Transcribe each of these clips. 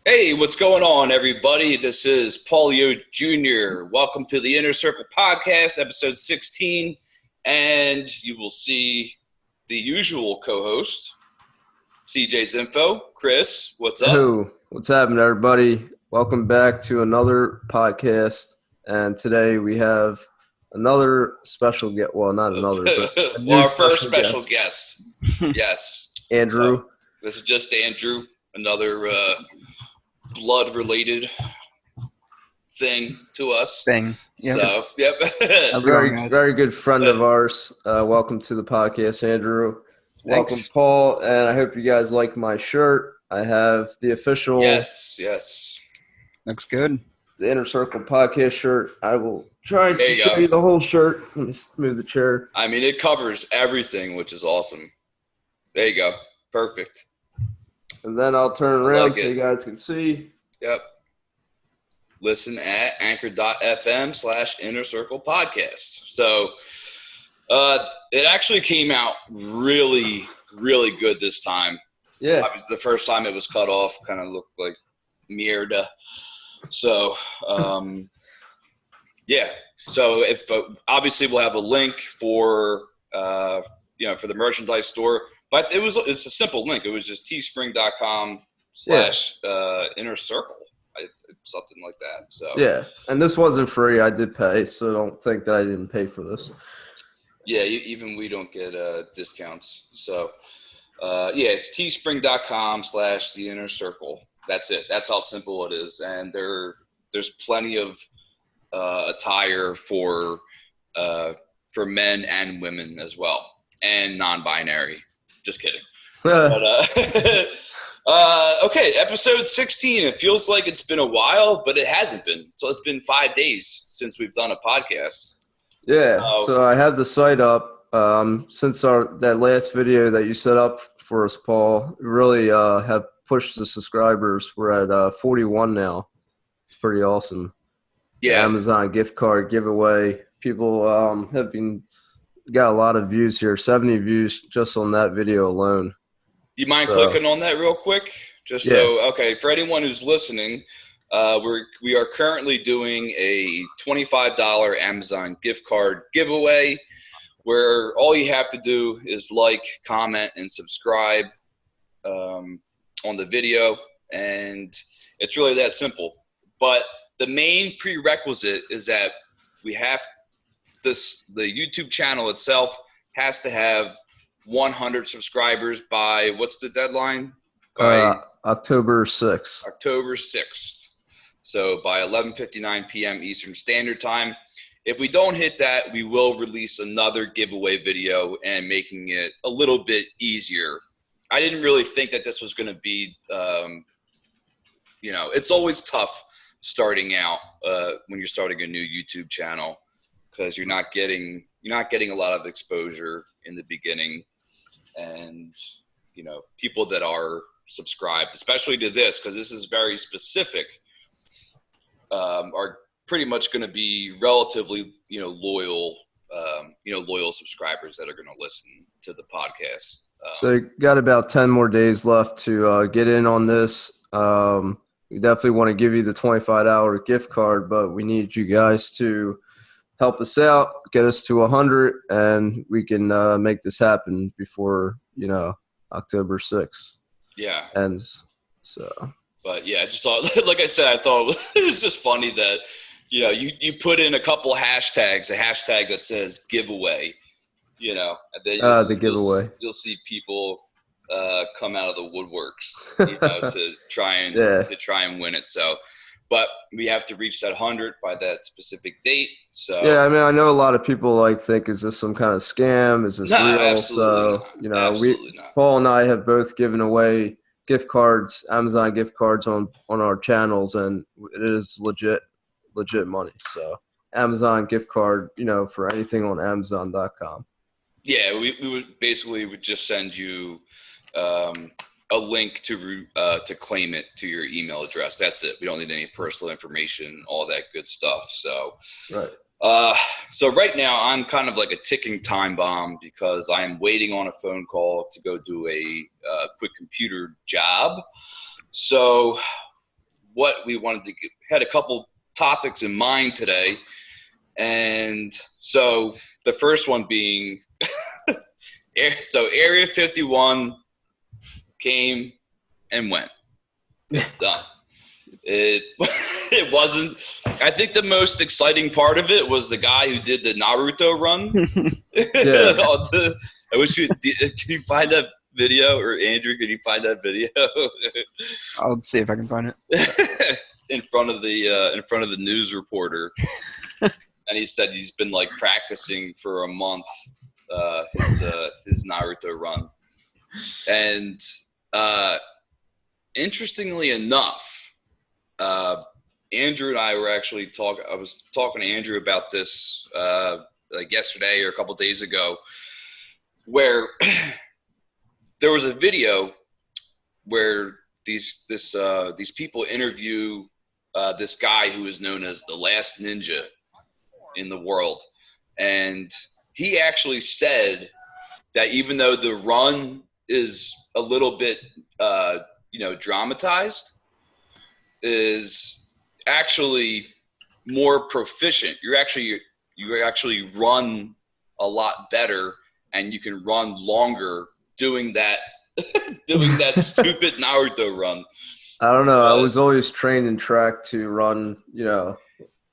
Hey, what's going on, everybody? This is Paulio Jr. Welcome to the Inner Circle Podcast, episode 16. And you will see the usual co-host, CJ's Info. Chris, what's up? Hey, what's happening, everybody? Welcome back to another podcast. And today we have another special guest. Well, not another, but a new our first special guest. Yes. Andrew. This is just Andrew, another blood-related thing to us. Yep. So, yep. Very good friend of ours. Welcome to the podcast, Andrew. Thanks. Welcome, Paul. And I hope you guys like my shirt. I have the official Yes. Looks good. the Inner Circle podcast shirt. I will try to show you the whole shirt. Let me move the chair. I mean, it covers everything, which is awesome. There you go. Perfect. And then I'll turn around so you guys can see. Yep. Listen at anchor.fm/Inner Circle Podcast. So it actually came out really, really good this time. Yeah. Obviously, the first time it was cut off kind of looked like mierda. So, yeah. So if obviously we'll have a link for for the merchandise store. But it's a simple link. It was just teespring.com/inner circle, something like that. So yeah, and this wasn't free. I did pay, so don't think that I didn't pay for this. Yeah, even we don't get discounts. So it's teespring.com/the inner circle. That's it. That's how simple it is. And there's plenty of attire for men and women as well, and non-binary. Just kidding. But, okay, episode 16. It feels like it's been a while, but it hasn't been. So it's been 5 days since we've done a podcast. Yeah, so I have the site up. Since that last video that you set up for us, Paul, we really have pushed the subscribers. We're at 41 now. It's pretty awesome. Yeah. The Amazon gift card giveaway. People got a lot of views here, 70 views just on that video alone. You mind clicking on that real quick? For anyone who's listening, we are currently doing a $25 Amazon gift card giveaway where all you have to do is like, comment, and subscribe on the video, and it's really that simple. But the main prerequisite is that we have the YouTube channel itself has to have 100 subscribers by, what's the deadline? By October 6th. October 6th. So by 11:59 p.m. Eastern Standard Time. If we don't hit that, we will release another giveaway video and making it a little bit easier. I didn't really think that this was going to be, it's always tough starting out when you're starting a new YouTube channel, because you're not getting a lot of exposure in the beginning, and people that are subscribed, especially to this, because this is very specific, are pretty much going to be relatively loyal subscribers that are going to listen to the podcast. So you got about 10 more days left to get in on this. We definitely want to give you the $25 gift card, but we need you guys to help us out, get us to 100, and we can make this happen before, October 6th. Yeah. Ends. So. But yeah, I just thought, like I said, I thought it was just funny that, you put in a couple hashtags, a hashtag that says giveaway, and then the giveaway. You'll see people come out of the woodworks, to try and win it. So. But we have to reach that 100 by that specific date. So yeah, I mean, I know a lot of people think, is this some kind of scam? Is this real? Absolutely not. Paul and I have both given away gift cards, Amazon gift cards on our channels, and it is legit money. So Amazon gift card, for anything on Amazon.com. Yeah, we would just send you a link to claim it to your email address. That's it. We don't need any personal information, all that good stuff. So, right. So right now I'm kind of like a ticking time bomb because I am waiting on a phone call to go do a quick computer job. So what we wanted to get. Had a couple topics in mind today. And so the first one being, so Area 51 came and went. It's done. It wasn't. I think the most exciting part of it was the guy who did the Naruto Run. Yeah. I wish you can you find that video, or Andrew, can you find that video? I'll see if I can find it. in front of the news reporter, and he said he's been like practicing for a month his Naruto Run, and interestingly enough. Andrew and I were actually talking. I was talking to Andrew about this like yesterday or a couple days ago, where there was a video where these people interview this guy who is known as the last ninja in the world, and he actually said that even though the run is a little bit dramatized, is actually more proficient. You actually run a lot better, and you can run longer doing that stupid Naruto run. I don't know. I was always trained in track to run,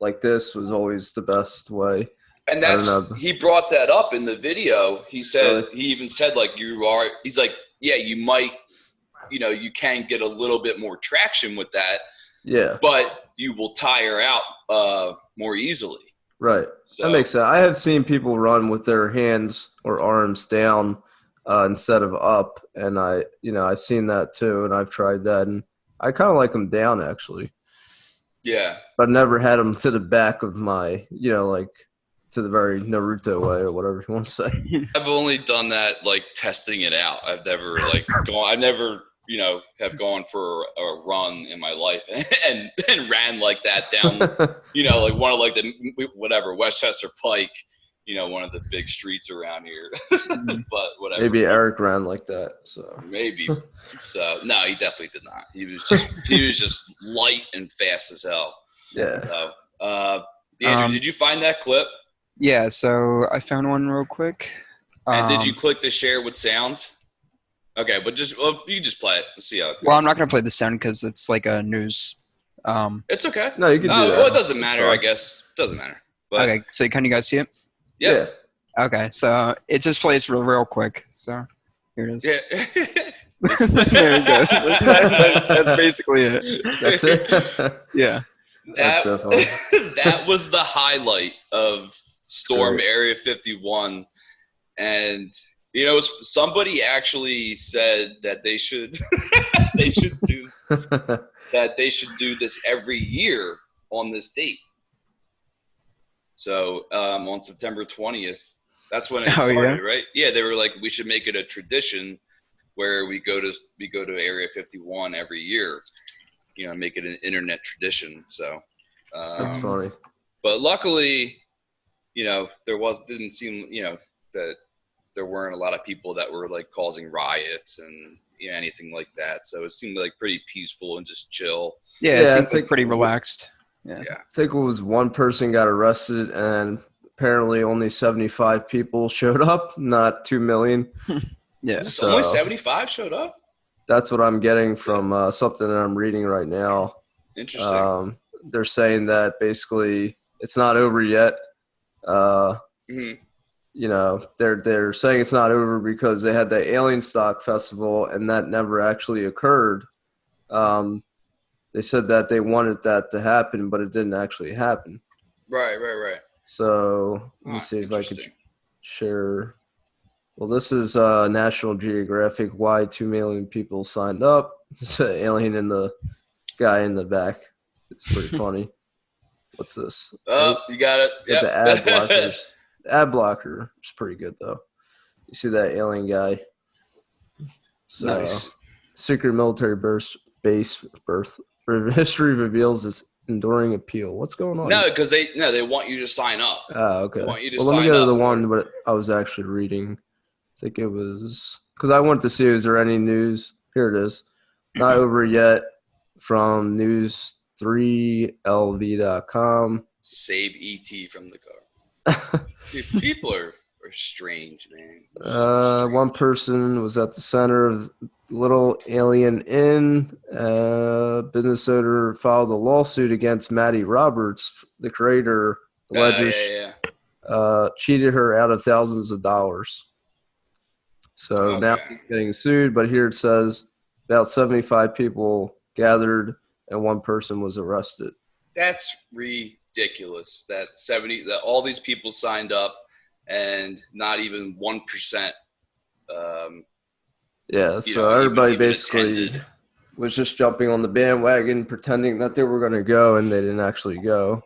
like this was always the best way. And he brought that up in the video. He said, he even said, like, he's like, yeah, you might, you can get a little bit more traction with that. Yeah. But you will tire out more easily. Right. So, that makes sense. I have seen people run with their hands or arms down instead of up. And I've seen that too. And I've tried that. And I kind of like them down, actually. Yeah. But I've never had them to the back of my, like to the very Naruto way or whatever you want to say. I've only done that, like, testing it out. I've never, like, have gone for a run in my life and ran like that down, like one of like the Westchester Pike, one of the big streets around here. But whatever. Maybe Eric ran like that. So maybe. So no, he definitely did not. He was just light and fast as hell. Yeah. So, Andrew, did you find that clip? Yeah. So I found one real quick. And did you click the share with sound? Okay, but you just play it. Let's see how it goes. Well, I'm not going to play the sound because it's like a news. It's okay. No, you can do that. Well, it doesn't matter, I guess. It doesn't matter. But, okay, so can you guys see it? Yeah. Okay, so it just plays real quick. So here it is. Yeah. There we go. That's basically it. That's it? Yeah. That's so funny. That was the highlight of Storm Area 51. And somebody actually said that they should do this every year on this date. So on September 20th, that's when it started, right? Yeah, they were like, we should make it a tradition where we go to Area 51 every year. Make it an internet tradition. So that's funny. But luckily, didn't seem that there weren't a lot of people that were like causing riots and anything like that. So it seemed like pretty peaceful and just chill. Yeah, it seemed like pretty relaxed. Yeah. I think it was one person got arrested and apparently only 75 people showed up, not 2 million. Yeah. So only 75 showed up? That's what I'm getting from something that I'm reading right now. Interesting. They're saying that basically it's not over yet. They're saying it's not over because they had the Alien Stock Festival and that never actually occurred. They said that they wanted that to happen, but it didn't actually happen. Right. So let me see if I could share. Well, this is National Geographic. Why 2 million people signed up. It's an alien and the guy in the back. It's pretty funny. What's this? Oh, you got it. Yep. The ad blockers. The ad blocker is pretty good, though. You see that alien guy? So, nice. Secret military base birth history reveals its enduring appeal. What's going on? No, because they want you to sign up. Oh, okay. They want you to let me go to the one that I was actually reading. I think it was because I wanted to see is there any news. Here it is. Not over yet. from news3lv.com. Save ET from the car. Dude, people are strange, man. So strange. One person was at the center of Little Alien Inn. Business owner filed a lawsuit against Maddie Roberts, the creator, alleges cheated her out of thousands of dollars. So now he's getting sued, but here it says about 75 people gathered and one person was arrested. That's ridiculous. That all these people signed up and not even 1%. So everybody basically was just jumping on the bandwagon, pretending that they were going to go, and they didn't actually go.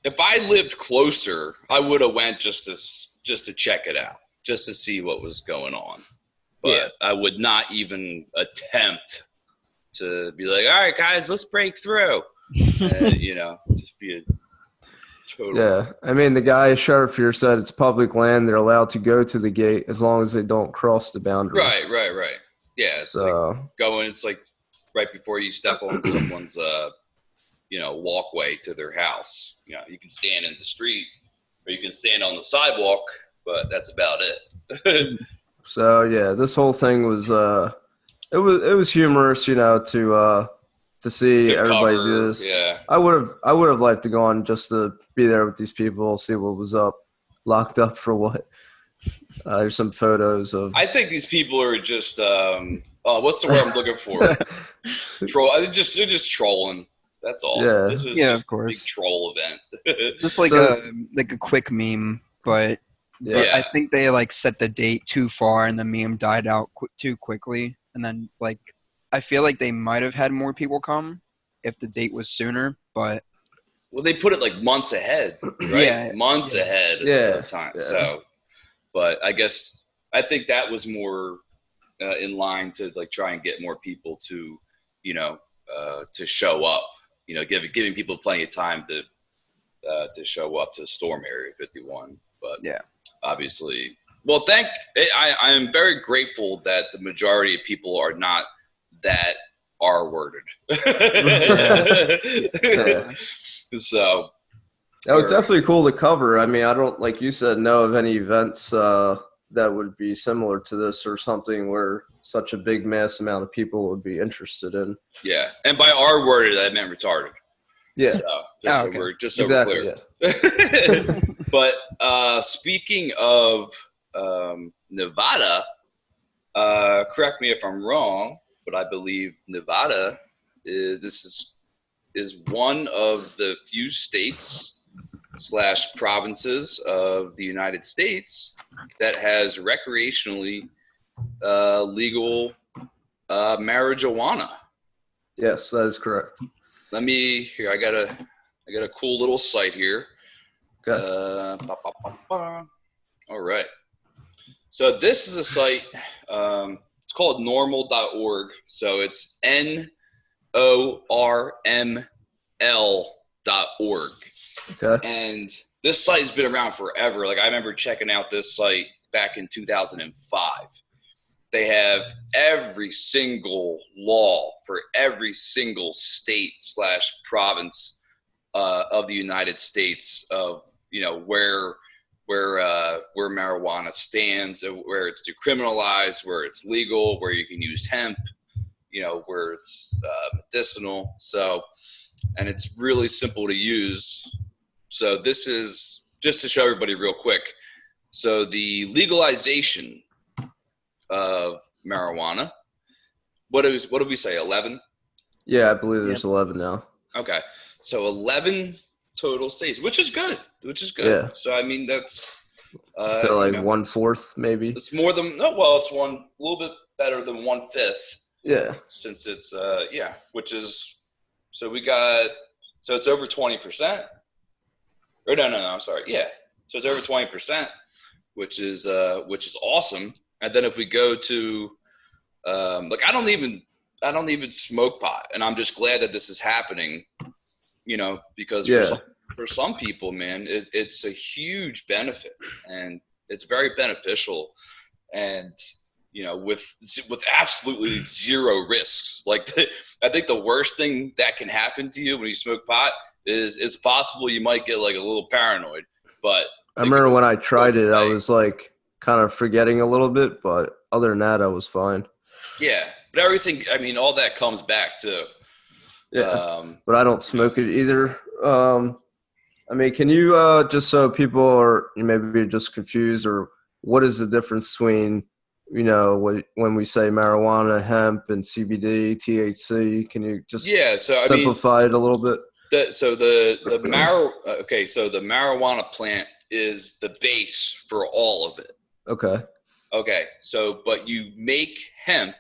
If I lived closer, I would have went just to check it out, just to see what was going on. But I would not even attempt to be like, all right, guys, let's break through. Just be a total. Yeah, I mean, the guy, sheriff here, said it's public land. They're allowed to go to the gate as long as they don't cross the boundary. Right. Yeah, it's like going. It's like right before you step on someone's, walkway to their house. You can stand in the street or you can stand on the sidewalk, but that's about it. So yeah, this whole thing was it was humorous, to see everybody do this. Yeah, I would have liked to go on just to be there with these people, see what was up, locked up for what. There's some photos of. I think these people are just what's the word I'm looking for? They're just trolling. That's all. Yeah, this was just of course. A big troll event. Just like a quick meme, but. Yeah. I think they set the date too far and the meme died out too quickly. And then I feel like they might have had more people come if the date was sooner, but. Well, they put it months ahead, right? Yeah. Months ahead of the time. Yeah. So, but I think that was more in line to try and get more people to, to show up, giving people plenty of time to show up to Storm Area 51. But yeah. Obviously, well, I am very grateful that the majority of people are not that R-worded. So that was definitely cool to cover. I mean, I don't, like you said, know of any events that would be similar to this or something where such a big mass amount of people would be interested in. Yeah, and by R-worded, I meant retarded. Yeah. So we're clear. Yeah. But speaking of Nevada, correct me if I'm wrong, but I believe Nevada is one of the few states / provinces of the United States that has recreationally legal marijuana. Yes, that is correct. I got a cool little site here. Okay. All right. So this is a site. It's called normal.org. So it's NORML.org. Okay. And this site has been around forever. I remember checking out this site back in 2005. They have every single law for every single state / province of the United States of where marijuana stands, where it's decriminalized, where it's legal, where you can use hemp, where it's medicinal. So, and it's really simple to use. So this is just to show everybody real quick. So the legalization of marijuana. What did we say? 11? Yeah, I believe there's 11 now. Okay, so 11 total states, which is good. Yeah. So I mean that's. So 1/4 maybe. It's more than it's a little bit better than 1/5. Yeah. Since it's which is so we got it's over 20%. Or no, I'm sorry. Yeah, so it's over 20%, which is awesome. And then if we go to, I don't even smoke pot, and I'm just glad that this is happening, because for some people, man, it's a huge benefit, and it's very beneficial. And with absolutely zero risks. Like, I think the worst thing that can happen to you when you smoke pot is it's possible you might get like a little paranoid. But I remember when I tried it, I was like kind of forgetting a little bit, but other than that, I was fine. Yeah, but everything, I mean, all that comes back to. Yeah, but I don't smoke it either. I mean, can you just so people are maybe just confused, or what is the difference between when we say marijuana, hemp, and CBD, THC? Can you just simplify it a little bit? So the marijuana plant is the base for all of it. Okay. So, but you make hemp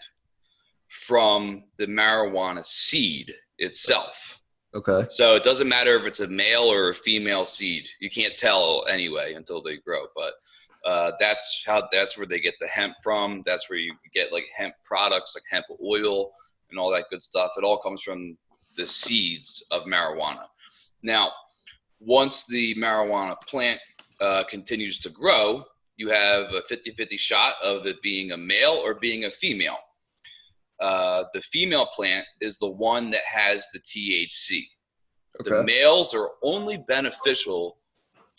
from the marijuana seed itself. Okay. So it doesn't matter if it's a male or a female seed. You can't tell anyway until they grow. But that's where they get the hemp from. That's where you get like hemp products, like hemp oil and all that good stuff. It all comes from the seeds of marijuana. Now, once the marijuana plant continues to grow, you have a 50-50 shot of it being a male or being a female. The female plant is the one that has the THC. Okay. The males are only beneficial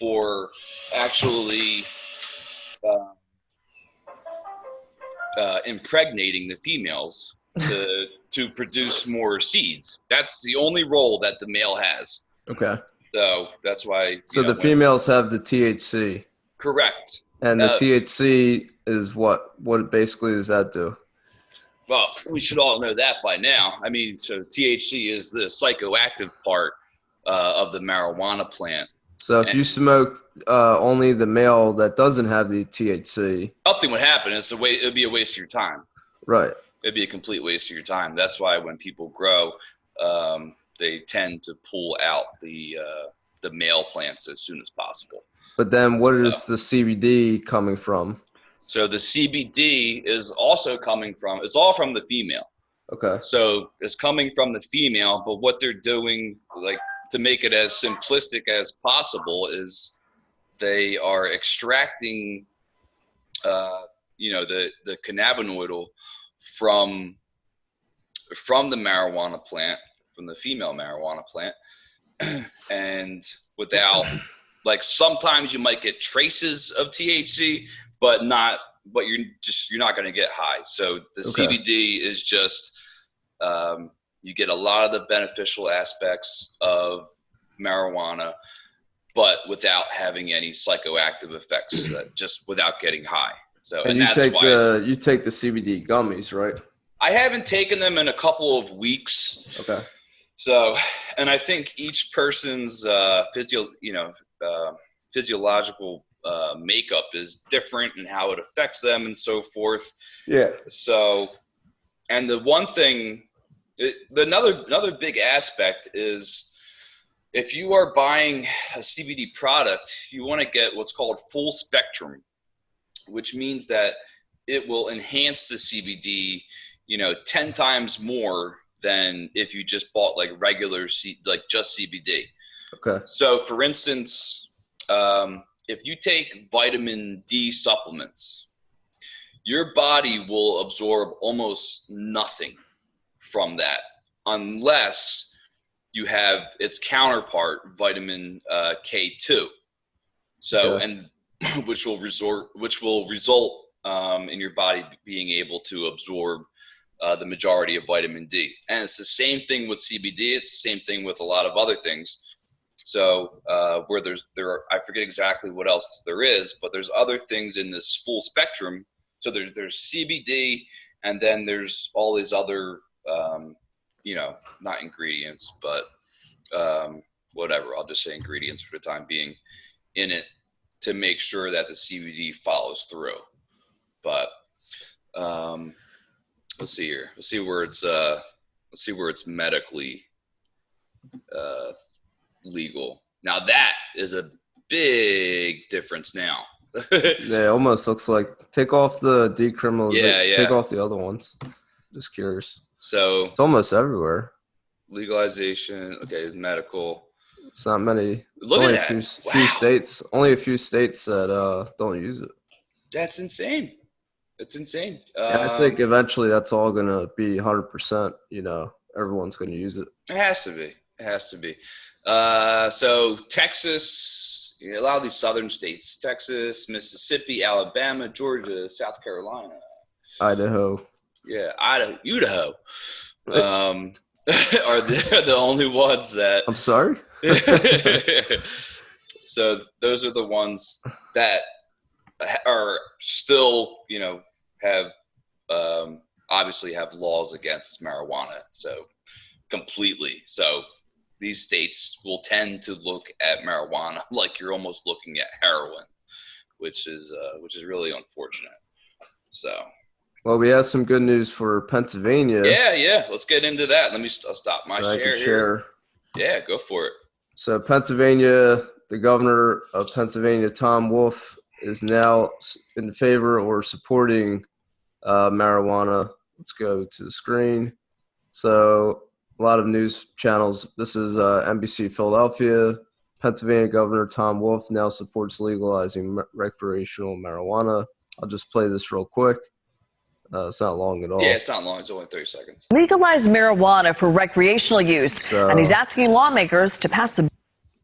for actually impregnating the females to produce more seeds. That's the only role that the male has. Okay. So that's why. So the females have the THC. Correct. And the THC is what basically does that do? Well, we should all know that by now. I mean, so THC is the psychoactive part of the marijuana plant. So if you smoked only the male that doesn't have the THC, nothing would happen. It would be a waste of your time. Right. It'd be a complete waste of your time. That's why when people grow, they tend to pull out the male plants as soon as possible. But then what is the CBD coming from? So the CBD is also coming from, it's all from the female. Okay. So it's coming from the female, but what they're doing, like to make it as simplistic as possible, is they are extracting, the cannabinoid from the marijuana plant, from the female marijuana plant, and without, like sometimes you might get traces of THC, but you're not going to get high. So the CBD is just, you get a lot of the beneficial aspects of marijuana, but without having any psychoactive effects, just without getting high. So, and that's why you take the CBD gummies, right? I haven't taken them in a couple of weeks. Okay. So, and I think each person's physiological makeup is different and how it affects them and so forth. Yeah. So, and the one thing, another big aspect is if you are buying a CBD product, you want to get what's called full spectrum, which means that it will enhance the CBD, 10 times more than if you just bought like regular, like just CBD. Okay. So for instance, if you take vitamin D supplements, your body will absorb almost nothing from that unless you have its counterpart, vitamin K2. So, and which will result in your body being able to absorb the majority of vitamin D. And it's the same thing with CBD. It's the same thing with a lot of other things. So where I forget exactly what else there is, but there's other things in this full spectrum. So there's CBD, and then there's all these other, not ingredients, but whatever. I'll just say ingredients for the time being in it to make sure that the CBD follows through. But let's see here. Let's see where it's medically legal. Now that is a big difference now. Yeah, it almost looks like take off the decriminalization. Yeah. Take off the other ones. Just curious. So it's almost everywhere. Legalization. Okay, medical. It's not many. Look at that. Few states. Only a few states that don't use it. That's insane. It's insane. I think eventually that's all going to be 100%. Everyone's going to use it. It has to be. It has to be. So Texas, a lot of these southern states, Texas, Mississippi, Alabama, Georgia, South Carolina, Idaho. Yeah, Idaho. Are the only ones that. I'm sorry. So those are the ones that are still, have obviously have laws against marijuana. So completely. So these states will tend to look at marijuana like you're almost looking at heroin, which is really unfortunate. So. Well, we have some good news for Pennsylvania. Yeah. Let's get into that. Let me stop my share here. Yeah, go for it. So Pennsylvania, the governor of Pennsylvania, Tom Wolf, is now in favor or supporting marijuana. Let's go to the screen. So a lot of news channels. This is NBC Philadelphia. Pennsylvania Governor Tom Wolf now supports legalizing recreational marijuana. I'll just play this real quick. It's not long at all. Yeah, it's not long. It's only 30 seconds. Legalize marijuana for recreational use, and he's asking lawmakers to pass a.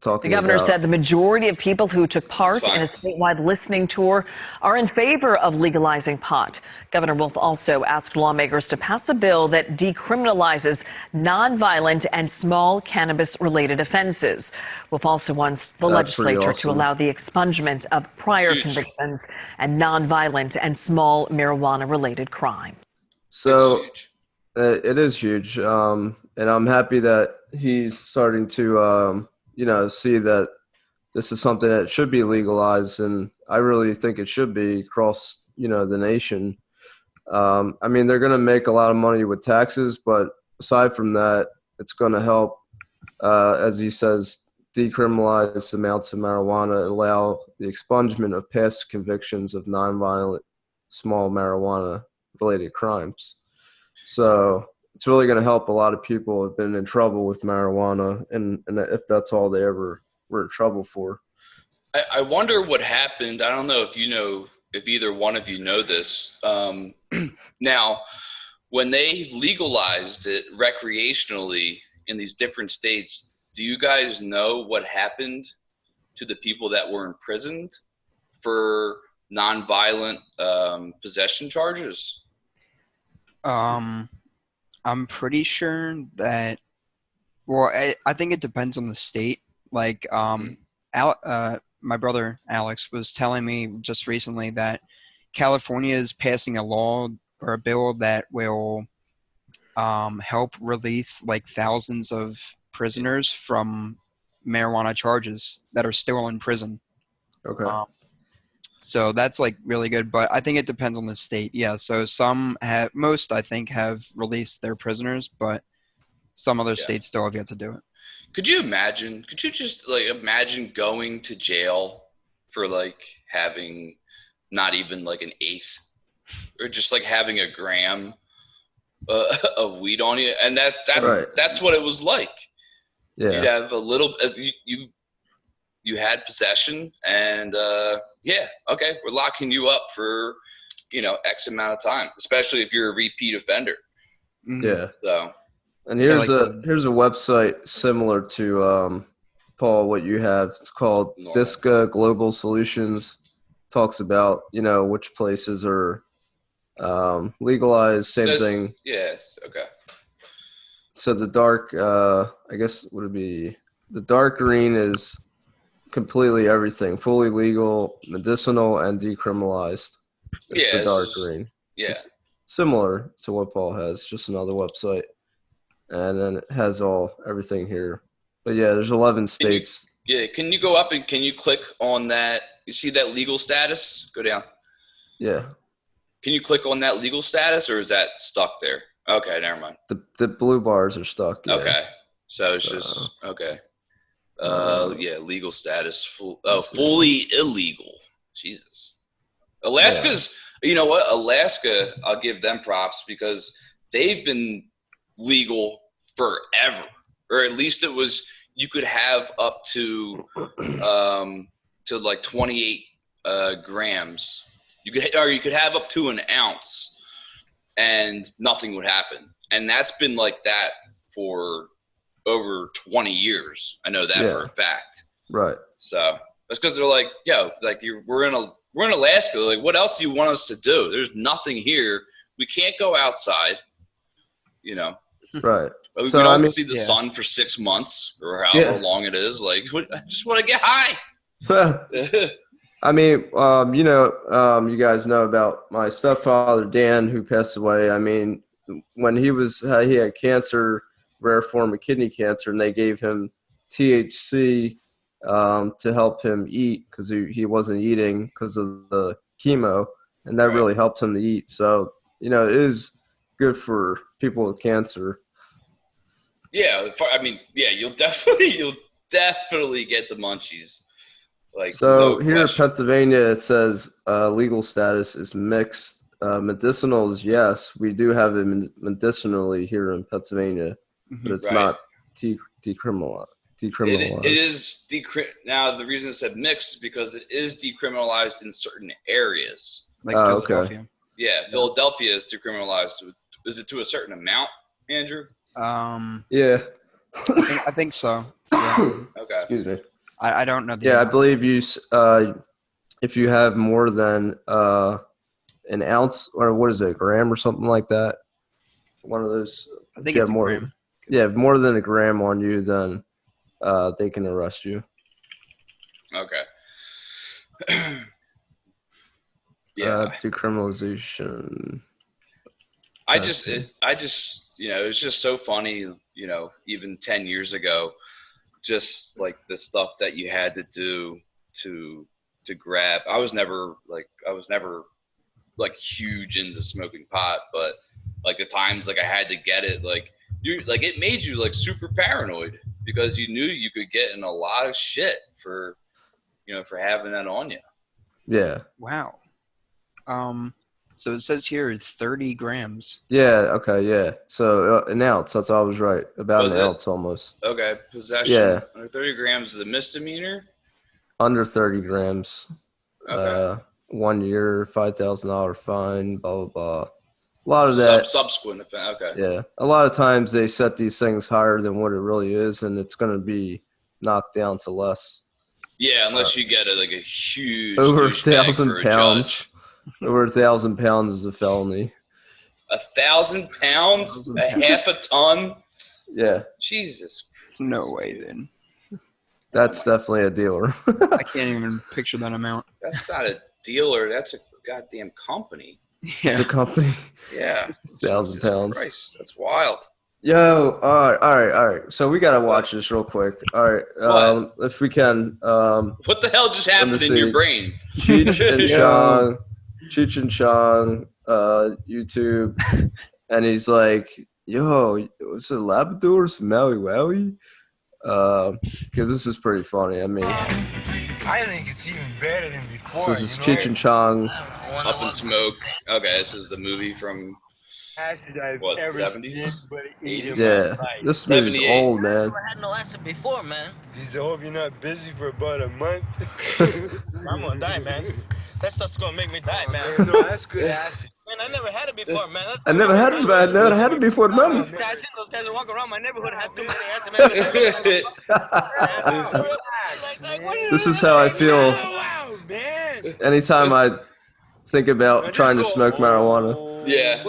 The governor said the majority of people who took part in a statewide listening tour are in favor of legalizing pot. Governor Wolf also asked lawmakers to pass a bill that decriminalizes nonviolent and small cannabis-related offenses. Wolf also wants the legislature to allow the expungement of prior convictions and nonviolent and small marijuana-related crime. So it is huge, and I'm happy that he's starting to see that this is something that should be legalized, and I really think it should be across, the nation. I mean, they're going to make a lot of money with taxes, but aside from that, it's going to help, as he says, decriminalize amounts of marijuana, allow the expungement of past convictions of nonviolent, small marijuana-related crimes. So it's really going to help a lot of people who have been in trouble with marijuana, and if that's all they ever were in trouble for. I wonder what happened. I don't know if either one of you know this. Now, when they legalized it recreationally in these different states, do you guys know what happened to the people that were imprisoned for nonviolent possession charges? I'm pretty sure that. Well, I think it depends on the state. Like, my brother Alex was telling me just recently that California is passing a law or a bill that will help release like thousands of prisoners from marijuana charges that are still in prison. Okay. So that's like really good, but I think it depends on the state. Yeah, so most I think have released their prisoners, but some other states still have yet to do it. Could you just imagine going to jail for like having not even like an eighth or just like having a gram of weed on you? And that's what it was like. Yeah. You'd have a little, you had possession, and okay, we're locking you up for X amount of time, especially if you're a repeat offender. Yeah. So, and here's a website similar to Paul, what you have. It's called Disca Global Solutions. Talks about which places are legalized. Same thing. Yes. Okay. So the dark, I guess would it be the dark green is completely everything, fully legal, medicinal, and decriminalized. It's the dark green. Yeah. Similar to what Paul has, just another website. And then it has everything here. But yeah, there's 11 states. Can you go up and can you click on that? You see that legal status? Go down. Yeah. Can you click on that legal status, or is that stuck there? Okay, never mind. The blue bars are stuck. Yeah. Okay. So it's just okay. Legal status, fully illegal. Jesus. Alaska's, you know what? Alaska, I'll give them props because they've been legal forever, or at least it was. You could have up to like 28 grams You could have up to an ounce, and nothing would happen. And that's been like that for over 20 years. I know that for a fact. Right. So that's because they're like, yo, like we're in Alaska. Like, what else do you want us to do? There's nothing here. We can't go outside. You know. Right. We can only see the sun for 6 months or however long it is. Like, I just want to get high. I mean, you guys know about my stepfather, Dan, who passed away. I mean, when he had cancer, rare form of kidney cancer, and they gave him THC to help him eat because he wasn't eating because of the chemo, and that really helped him to eat. So, it is good for people with cancer. Yeah, I mean, you'll definitely get the munchies. Like, so here in Pennsylvania, it says legal status is mixed. Medicinal is yes, we do have it medicinally here in Pennsylvania, but it's not decriminalized. It is now the reason it said mixed is because it is decriminalized in certain areas. Like Philadelphia. Okay. Yeah, Philadelphia is decriminalized. Is it to a certain amount, Andrew? Yeah. I think so. Yeah. Okay. Excuse me. I don't know. I believe if you have more than an ounce, or what is it, a gram or something like that, one of those. I think it's more. Gram. Yeah, more than a gram on you, then they can arrest you. Okay. Decriminalization. I just it's just so funny, even 10 years ago, just like the stuff that you had to do to grab. I was never huge into smoking pot, but like the times like I had to get it, like it made you like super paranoid because you knew you could get in a lot of shit for having that on you. Yeah. Wow. So it says here 30 grams. Yeah. Okay. Yeah. So an ounce. That's all I was right. About an ounce almost. Okay. Possession. Yeah. Under 30 grams is a misdemeanor. Under 30 grams. Okay. 1 year, $5,000 fine. Blah blah blah. A lot of that. Subsequent offense. Okay. Yeah. A lot of times they set these things higher than what it really is, and it's going to be knocked down to less. Yeah, unless you get a huge over 1,000 pounds. Over 1,000 pounds is a felony. 1,000 pounds? Half a ton? Yeah. Jesus. There's no way then. That's definitely a dealer. I can't even picture that amount. That's not a dealer. That's a goddamn company. Yeah. It's a company. Yeah. 1,000 pounds. Christ, that's wild. Yo, all right. So we gotta watch this real quick. All right, if we can. What the hell just happened in your brain? Cheech&Chong, YouTube, and he's like, "Yo, what's it, Labradors, Maui Wowie?" Because this is pretty funny. I mean, I think it's even better than before. So this is Cheech&Chong. Up in Smoke. Okay, this is the movie from what, 70s? 80s? Yeah, this movie's old, man. I had no acid before, man. He's I hope you're not busy for about a month. I'm gonna die, man. That stuff's gonna make me die, man. No, that's good acid. Man, I never had it before, man. I never had it before, man. I seen those guys that walk around my neighborhood had too many acid. This is how I feel anytime I think about trying to smoke marijuana. Yeah.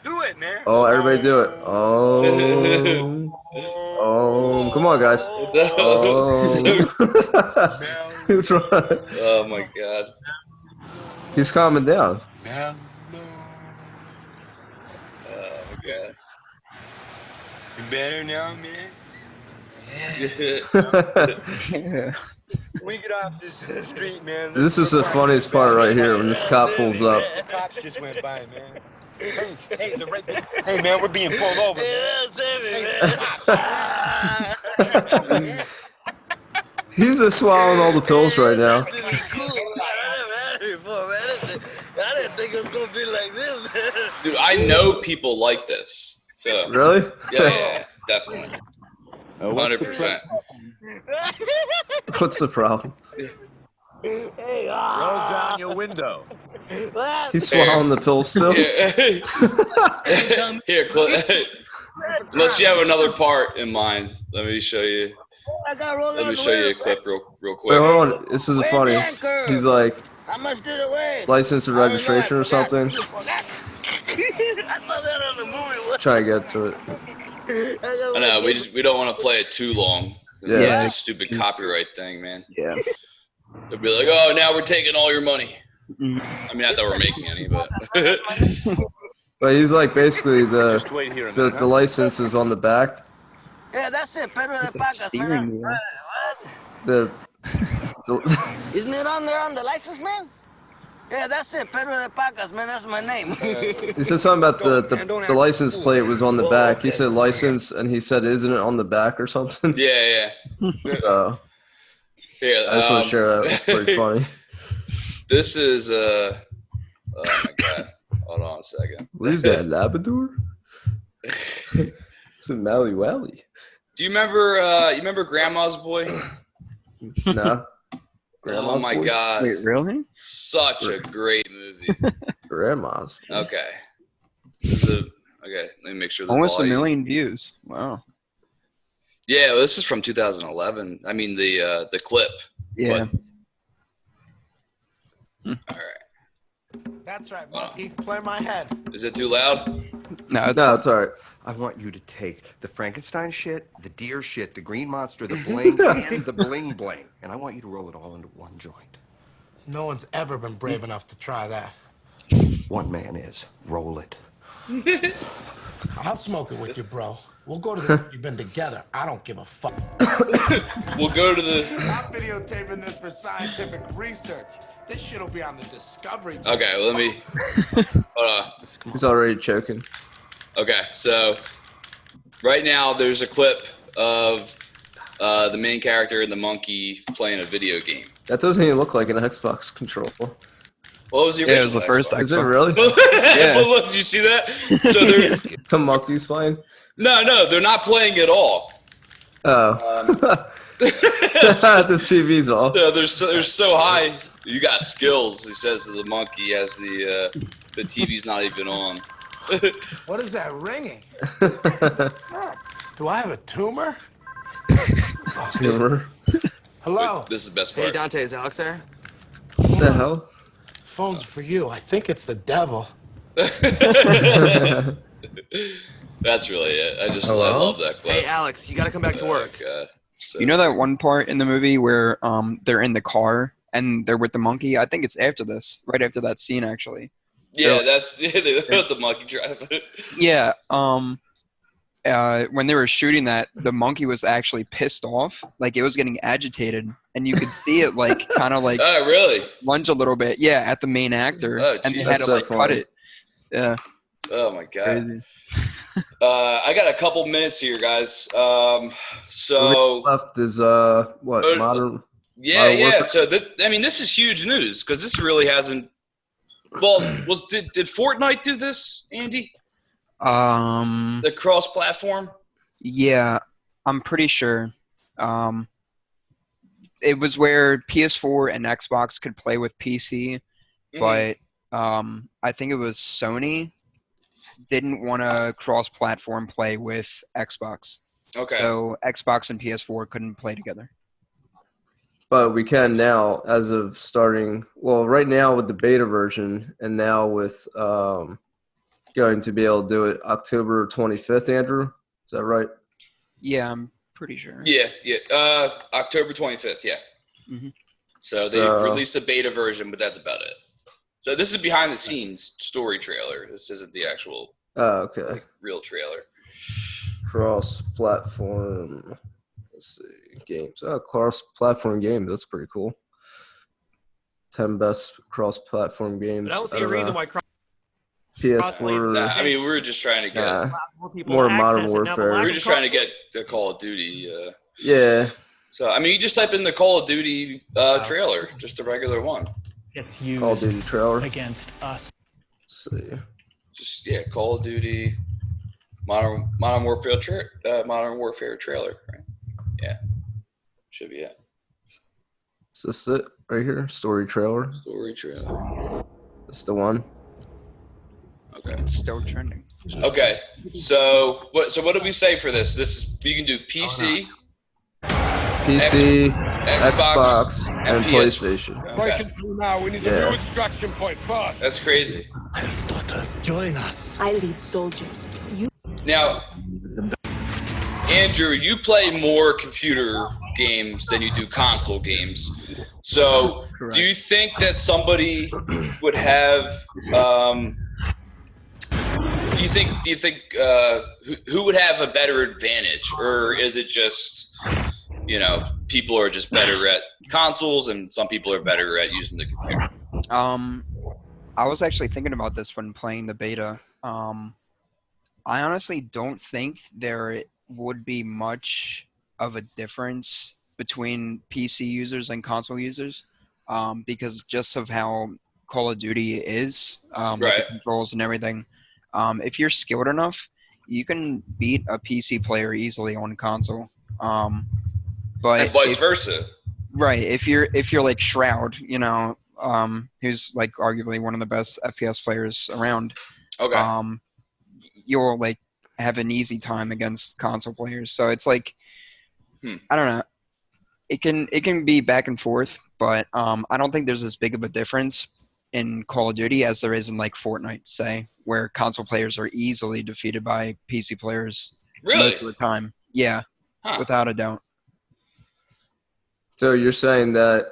Do it, man. Oh, everybody do it. Oh, come on, guys. Oh my God. He's calming down. Oh my God. You better now, man? Yeah. We get off this street, man. This is the funniest part right here when this cop pulls up. The cops just went by, man. Hey, man, we're being pulled over. Man. He's just swallowing all the pills right now. This is cool. I didn't think it was gonna be like this. Dude, I know people like this. So. Really? Yeah, definitely. 100%. What's the problem? Roll down your window. He's swallowing the pill still. Here, unless you have another part in mind, let me show you. Let me show you a clip real quick. Wait, hold on. This is funny. He's like, license and registration or something. Try to get to it. I know we don't want to play it too long. Yeah, stupid copyright thing, man. Yeah. They'll be like, oh, now we're taking all your money. I mean, not that we're making any, but. But he's like basically the license is on the back. Yeah, that's it. Pedro de It's like steering wheel. Isn't it on there on the license, man? Yeah, that's it. Pedro de Pacas, man. That's my name. He said something about the license plate was on the back. He said license, and he said, "Isn't it on the back or something?" Yeah. Yeah, I just want to share that. It's pretty funny. This is oh my god. Hold on a second. What is that, Labrador? It's a Mally Wally. Do you remember Grandma's Boy? No. Oh my god. Wait, really? Such a great movie. Grandma's. Okay. Okay, let me make sure. Almost 1 million views. Wow. Yeah, well, this is from 2011. I mean the clip. Yeah. All right. That's right, monkey. Play my head. Is it too loud? No, it's all right. I want you to take the Frankenstein shit, the deer shit, the green monster, the bling, and the bling bling. And I want you to roll it all into one joint. No one's ever been brave enough to try that. One man is. Roll it. I'll smoke it with you, bro. We'll go to the you've been together. I don't give a fuck. We'll go to the... I'm videotaping this for scientific research. This shit'll be on the Discovery Channel. Okay, well, let me... Hold on. He's already choking. Okay, so right now there's a clip of the main character and the monkey playing a video game. That doesn't even look like an Xbox controller. What was the original? Yeah, it was the first Xbox. Is it really? Yeah. Well, look, did you see that? So the monkey's playing? No, they're not playing at all. Oh. The TV's off. So they're so high. You got skills, he says to the monkey as the TV's not even on. What is that ringing? Do I have a tumor? Tumor. Hello? This is the best part. Hey, Dante, is Alex there? What the hell? Phone's for you. I think it's the devil. That's really it. I love that clip. Hey, Alex, you gotta come back to work. So you know that one part in the movie where they're in the car and they're with the monkey? I think it's after this, right after that scene, actually. Yeah, they let the monkey drive it. Yeah. When they were shooting that, the monkey was actually pissed off. Like, it was getting agitated, and you could see it, like, kind of like oh, really? lunge a little bit. Yeah, at the main actor. Oh, and they had to, like, cut it. Yeah. Oh, my God. Crazy. I got a couple minutes here, guys. So left is what modern? Yeah. Warfare? So this is huge news because this really hasn't. Well, did Fortnite do this, Andy? The cross-platform. Yeah, I'm pretty sure. It was where PS4 and Xbox could play with PC, but I think it was Sony didn't want to cross-platform play with Xbox. Okay. So Xbox and PS4 couldn't play together. But we can now, as of starting. Well, right now with the beta version, and now with going to be able to do it October 25th. Andrew, is that right? Yeah, I'm pretty sure. Yeah. October 25th. Yeah. Mm-hmm. So they released a beta version, but that's about it. So this is behind the scenes story trailer. This isn't the actual real trailer. Cross-platform. Let's see. Games. Oh, cross-platform game. That's pretty cool. 10 best cross-platform games. That was the reason why PS4. I mean, we were just trying to get more Modern Warfare. We were just trying to get the Call of Duty. Yeah. So, I mean, you just type in the Call of Duty trailer, just a regular one. Gets used Call of Duty trailer against us. Let's see. Just Call of Duty, Modern Warfare trailer. Right? Yeah, should be it. Is this it right here? Story trailer. Story trailer. It's the one. Okay. It's still trending. Okay. So what did we say for this? You can do PC, Xbox, and PlayStation. Okay. Breaking through now. We need the new extraction point first. That's crazy. Daughter, join us. I lead soldiers. Now, Andrew, you play more computer games than you do console games. So, Correct. do you think that somebody would have? Do you think who would have a better advantage, or is it just people are just better at consoles and some people are better at using the computer? I was actually thinking about this when playing the beta. I honestly don't think there would be much of a difference between PC users and console users, because just of how Call of Duty is, with the controls and everything. If you're skilled enough, you can beat a PC player easily on console. But and vice versa. Right. If you're like Shroud, who's like arguably one of the best FPS players around. Okay. You'll like have an easy time against console players. So it's like, I don't know. It can be back and forth, but I don't think there's as big of a difference in Call of Duty as there is in like Fortnite, say, where console players are easily defeated by PC players most of the time. Yeah, without a doubt. So you're saying that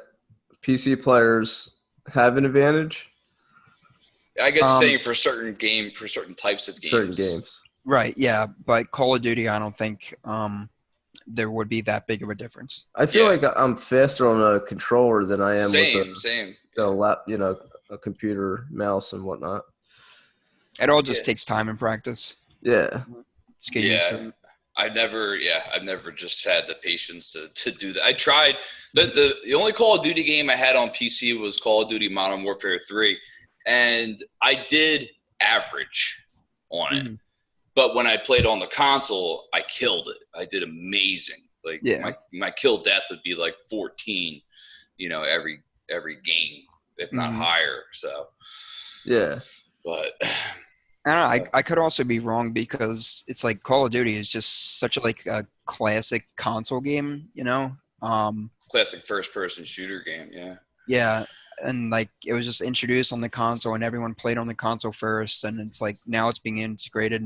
PC players have an advantage? I guess saying for certain types of games. Certain games. Right, yeah. But Call of Duty, I don't think there would be that big of a difference. I feel like I'm faster on a controller than I am with a computer, mouse, and whatnot. It all just takes time and practice. Yeah. I've never just had the patience to do that. I tried the only Call of Duty game I had on PC was Call of Duty Modern Warfare 3, and I did average on it. But when I played on the console, I killed it. I did amazing. Like my kill death would be like 14, every game, if not higher. So yeah. But I don't know. I could also be wrong because it's like Call of Duty is just such a classic console game, classic first-person shooter game, yeah. Yeah, and like it was just introduced on the console, and everyone played on the console first, and it's like now it's being integrated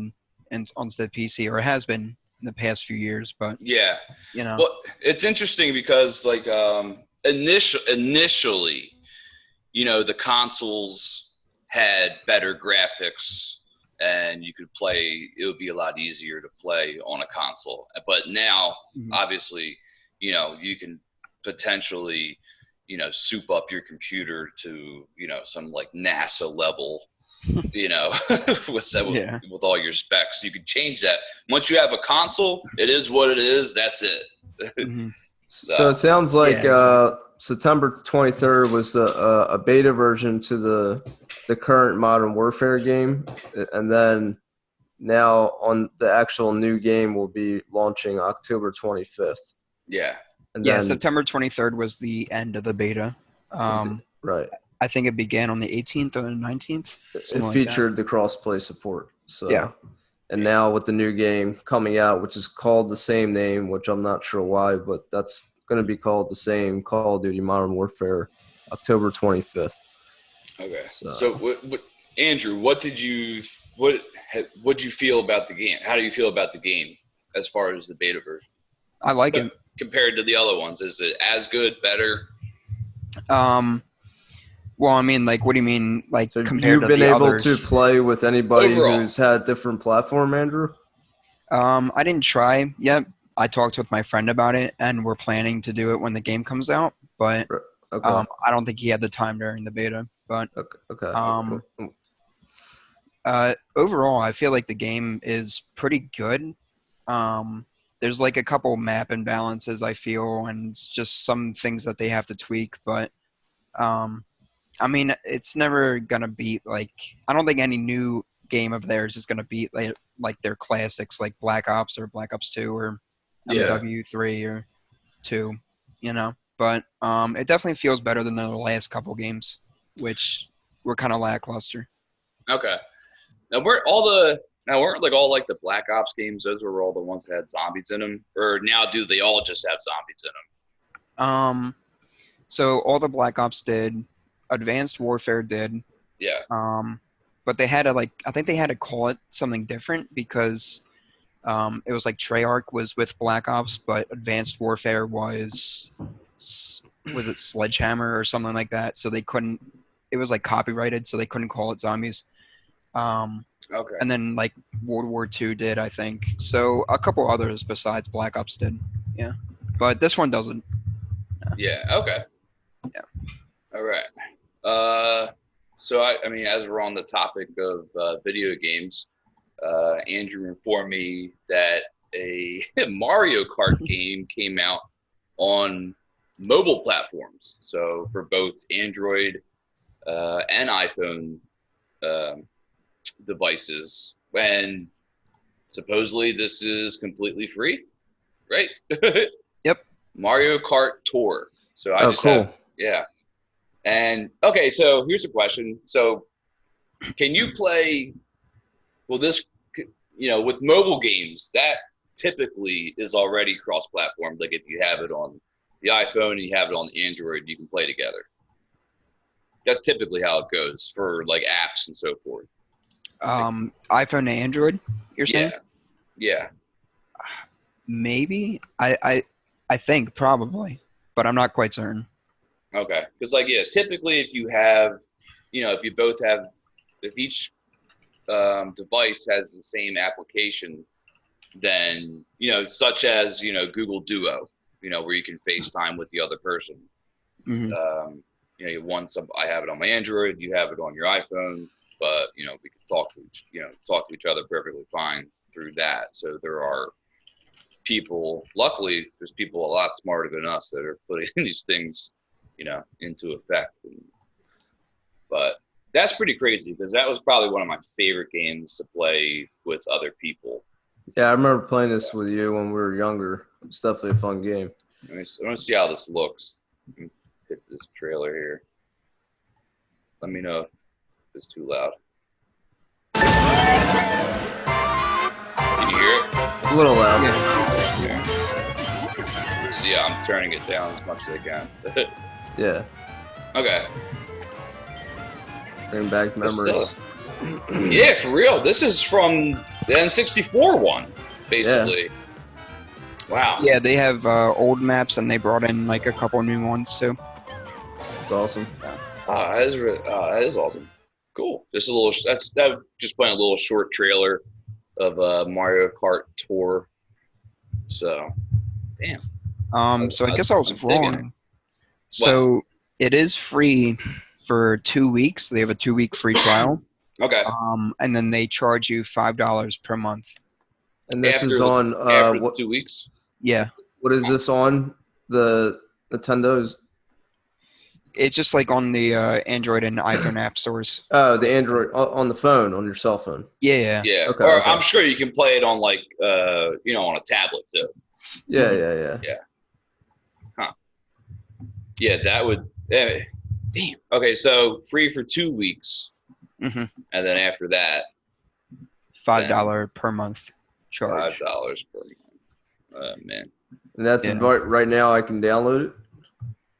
and onto the PC, or it has been in the past few years. But yeah, well, it's interesting because like initially, the consoles had better graphics. And you could play, it would be a lot easier to play on a console. But now, obviously, you can potentially, soup up your computer to, some like NASA level, with all your specs. You can change that. Once you have a console, it is what it is. That's it. So it sounds like September 23rd was a beta version to the current Modern Warfare game, and then now on the actual new game will be launching October 25th. Yeah. And then, September 23rd was the end of the beta. Right. I think it began on the 18th or the 19th. It featured the cross-play support. So yeah. And now with the new game coming out, which is called the same name, which I'm not sure why, but that's going to be called the same Call of Duty Modern Warfare, October 25th. Okay. So what, Andrew, what did you feel about the game? How do you feel about the game as far as the beta version? I like it compared to the other ones. Is it as good, better? Well, I mean, like, what do you mean, like, so compared to the others? You've been able to play with anybody who's had different platform, Andrew? I didn't try yet. I talked with my friend about it, and we're planning to do it when the game comes out. But I don't think he had the time during the beta. But overall, I feel like the game is pretty good. There's like a couple map imbalances, I feel, and just some things that they have to tweak. But I mean, it's never gonna beat I don't think any new game of theirs is gonna beat like their classics, like Black Ops or Black Ops 2 or MW3 or 2, But it definitely feels better than the last couple games, which were kind of lackluster. Okay. Now weren't like all like the Black Ops games? Those were all the ones that had zombies in them, or now do they all just have zombies in them? So all the Black Ops did, Advanced Warfare did. Yeah. But they had to I think they had to call it something different because it was like Treyarch was with Black Ops, but Advanced Warfare was it Sledgehammer or something like that? So they couldn't. It was like copyrighted, so they couldn't call it zombies. Okay. And then like World War II did, I think. So a couple others besides Black Ops did. Yeah. But this one doesn't. Yeah. Okay. Yeah. All right. So I mean, as we're on the topic of video games, Andrew informed me that a Mario Kart game came out on mobile platforms. So for both Android and iPhone devices, when supposedly this is completely free, right? Yep. Mario Kart Tour. So I just cool. have, yeah. And okay, so here's a question. So can you play, well, this, with mobile games, that typically is already cross-platform. Like if you have it on the iPhone and you have it on the Android, you can play together. That's typically how it goes for like apps and so forth. iPhone and Android, you're saying? Yeah. Maybe. I think probably, but I'm not quite certain. Okay. Because typically if you have, if you both have, if each device has the same application, then, such as, Google Duo, where you can FaceTime with the other person. Mm-hmm. I have it on my Android, you have it on your iPhone, but, we can talk to each other perfectly fine through that. So there are people, luckily there's people a lot smarter than us that are putting these things, into effect. But that's pretty crazy because that was probably one of my favorite games to play with other people. Yeah, I remember playing this with you when we were younger. It's definitely a fun game. I want to see how this looks. Let me hit this trailer here. Let me know if it's too loud. Can you hear it? A little loud. Yeah. Let's see, I'm turning it down as much as I can. Yeah. Okay. Bring back memories. Yeah, for real. This is from the N64 one, basically. Yeah. Wow. Yeah, they have old maps and they brought in like a couple new ones too. It's awesome. That is awesome. Cool. Just a little. Just playing a little short trailer of Mario Kart Tour. So, damn. So I guess I was wrong. So it is free for 2 weeks. They have a 2-week free trial. Okay. And then they charge you $5 per month. And this is on after the 2 weeks. Yeah. What is this on? The Nintendo's? It's just like on the Android and iPhone app stores. Oh, the Android on the phone, on your cell phone. Yeah. Yeah. Okay, Or okay. I'm sure you can play it on like on a tablet too. Yeah. Huh. Yeah, that would. Damn. Okay, so free for 2 weeks, Mm-hmm. and then after that, $5 per month charge. $5 per month. Man. And that's right now. I can download it.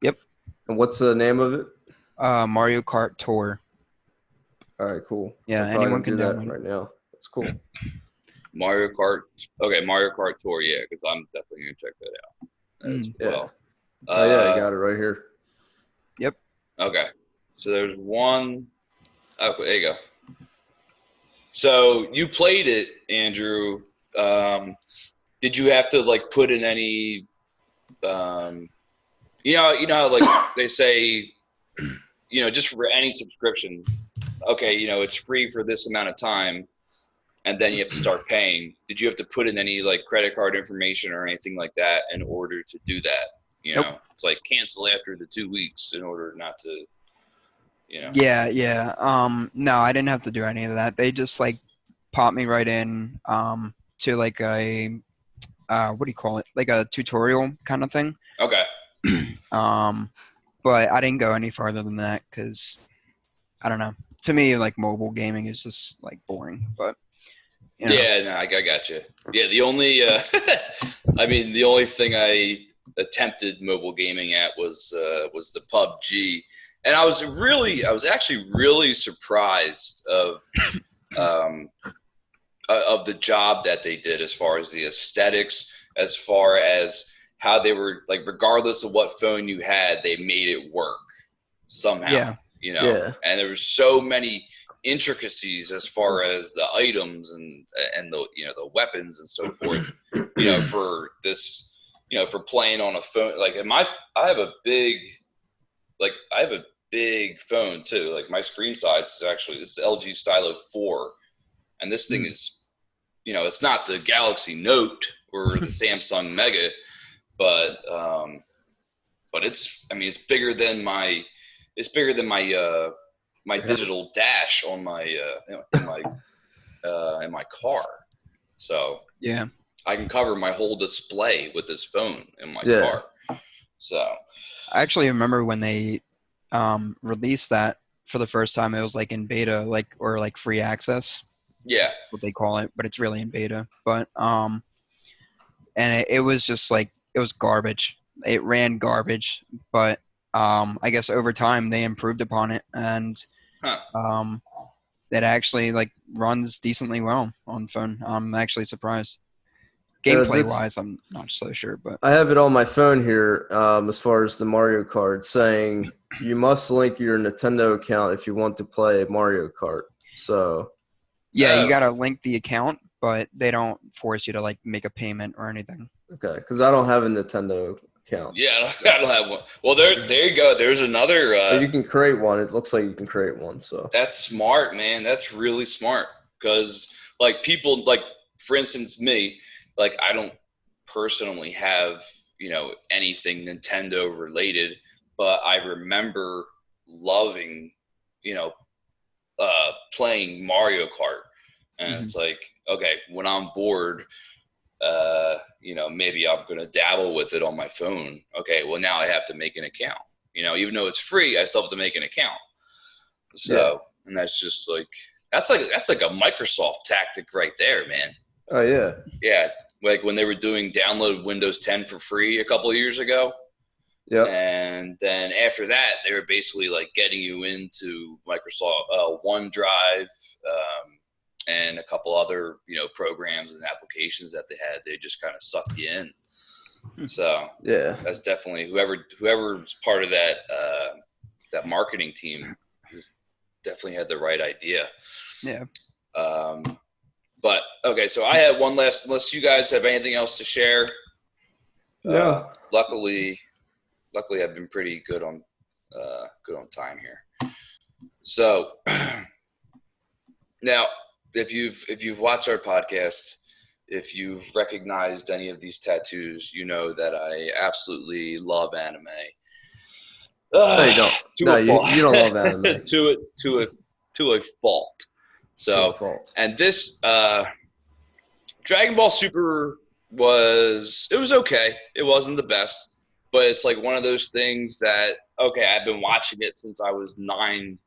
Yep. And what's the name of it? Mario Kart Tour. All right, cool. Yeah, so anyone can do that download right now. That's cool. Mario Kart. Okay, Mario Kart Tour. Yeah, because I'm definitely gonna check that out as well. Oh yeah, I got it right here. Yep. Okay, so there's one. Oh, there you go. So you played it, Andrew. Did you have to like put in any? You know, like they say, just for any subscription, okay, it's free for this amount of time, and then you have to start paying. Did you have to put in any like credit card information or anything like that in order to do that? Nope. It's like cancel after the 2 weeks in order not to, Yeah. No, I didn't have to do any of that. They just like popped me right in to like a what do you call it? Like a tutorial kind of thing. Okay. But I didn't go any farther than that because I don't know. To me, like mobile gaming is just like boring. But you know. Yeah, no, I got you. Yeah, the only I mean, the only thing I attempted mobile gaming at was the PUBG, and I was actually really surprised of the job that they did as far as the aesthetics, as far as how they were like, regardless of what phone you had, they made it work somehow. Yeah. You know, Yeah. and there were so many intricacies as far as the items and the the weapons and so forth. For this, for playing on a phone. Like I have a big phone too. Like my screen size is actually this LG Stylo 4, and this thing is, it's not the Galaxy Note or the Samsung Mega, but it's bigger than my my digital dash on my in my car. So yeah, I can cover my whole display with this phone in my car. So I actually remember when they released that for the first time. It was like in beta, or free access. Yeah, what they call it, but it's really in beta. But and it was just like, it was garbage. It ran garbage, but I guess over time they improved upon it, and it actually like runs decently well on phone. I'm actually surprised. Gameplay wise, I'm not so sure, but I have it on my phone here. As far as the Mario Kart, saying you must link your Nintendo account if you want to play Mario Kart. So yeah, you gotta link the account, but they don't force you to like make a payment or anything. Okay, because I don't have a Nintendo account. Yeah, I don't have one. Well, there you go. There's another. You can create one. It looks like you can create one. So that's smart, man. That's really smart, because like people, like for instance, me, like I don't personally have anything Nintendo related, but I remember loving playing Mario Kart, and it's like, okay, when I'm bored, maybe I'm going to dabble with it on my phone. Okay, well now I have to make an account, even though it's free, I still have to make an account. So, and that's just like, that's like a Microsoft tactic right there, man. Oh yeah. Yeah. Like when they were doing download Windows 10 for free a couple of years ago. Yeah. And then after that, they were basically like getting you into Microsoft OneDrive, and a couple other, programs and applications that they had. They just kind of sucked you in. So yeah, that's definitely whoever's part of that that marketing team definitely had the right idea. Yeah. But okay, so I have one last. Unless you guys have anything else to share. Yeah. Luckily, I've been pretty good on time here. So now, if you've watched our podcast, if you've recognized any of these tattoos, you know that I absolutely love anime. No, you don't. No, you don't love anime. to a fault. So, and this Dragon Ball Super was okay. It wasn't the best, but it's like one of those things that, okay, I've been watching it since I was 8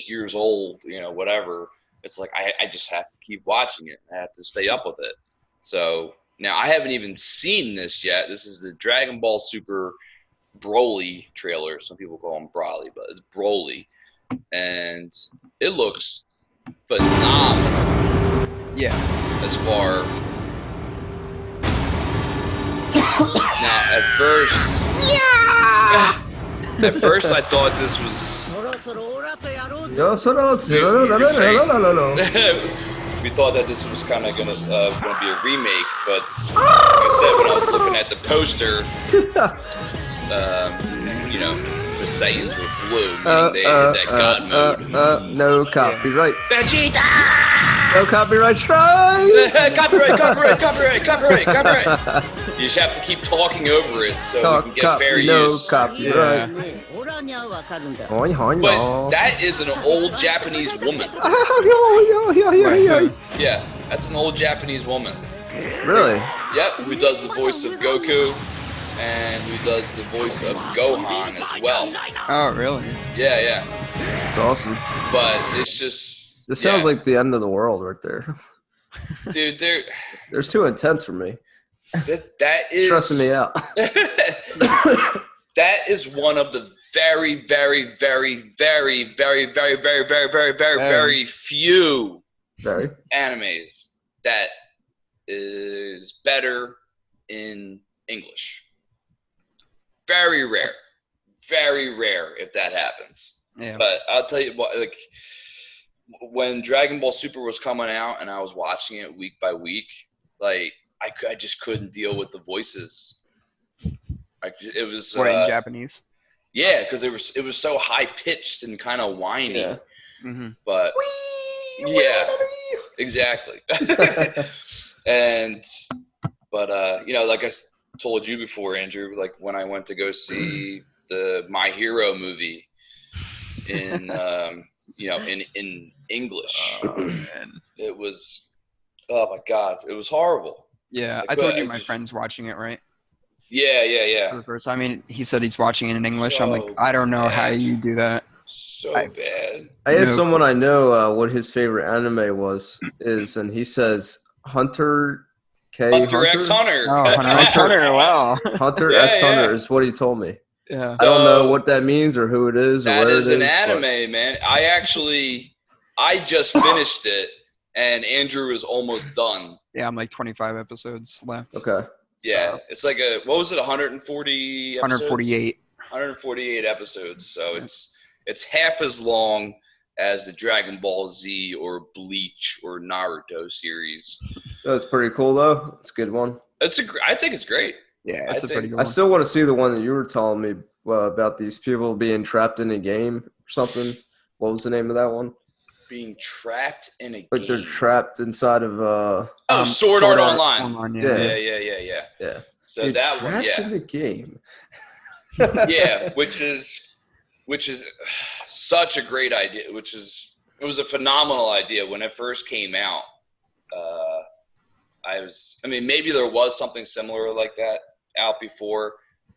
years old, whatever. It's like I just have to keep watching it. I have to stay up with it. So now I haven't even seen this yet. This is the Dragon Ball Super Broly trailer. Some people call him Broly, but it's Broly. And it looks phenomenal. Yeah. As far now, at first I thought this was. We thought that this was kind of gonna be a remake, but like I said, when I was looking at the poster, the Saiyans were blue, meaning they had that God mode. No copyright. Vegeta! No copyright strikes! Copyright! You just have to keep talking over it so we can get fair use. No copyright. But that is an old Japanese woman. Yeah, that's an old Japanese woman. Really? Yep, who does the voice of Goku and who does the voice of Gohan as well. Oh, really? Yeah. It's awesome. But it's just... This sounds like the end of the world right there. Dude, they're too intense for me. That is... stressing me out. That is one of the very, very, very, very, very, very, very, very, very, very, very few animes that is better in English. Very rare if that happens. Yeah. But I'll tell you what, like when Dragon Ball Super was coming out and I was watching it week by week, like I just couldn't deal with the voices. Like it was in Japanese. Yeah, because it was so high pitched and kind of whiny. Yeah. Mm-hmm. But exactly. But you know, like I told you before, Andrew, like when I went to go see the My Hero movie in you know, in English, it was, oh my God, it was horrible. Yeah, like, I told you my friend's watching it, right? Yeah. For the first time, I mean, he said he's watching it in English. I'm like, I don't know how you do that. So bad. I asked someone I know what his favorite anime is, and he says Hunter x Hunter. Oh, Hunter x Hunter. Wow. Hunter x Hunter is what he told me. Yeah. I don't know what that means or who it is or where it is. That is an anime, man. I just finished it, and Andrew is almost done. Yeah, I'm like 25 episodes left. Okay. Yeah, it's like what was it, 140 episodes? 148. 148 episodes. So it's half as long as the Dragon Ball Z or Bleach or Naruto series. That's pretty cool, though. It's a good one. I think it's great. Yeah, it's a pretty good one. I still want to see the one that you were telling me about these people being trapped in a game or something. What was the name of that one? Being trapped in a game. Like they're trapped inside of Sword Art Online. Yeah. So you're that trapped one, yeah. in the game. Yeah, which is such a great idea. It was a phenomenal idea when it first came out. I mean, maybe there was something similar like that out before,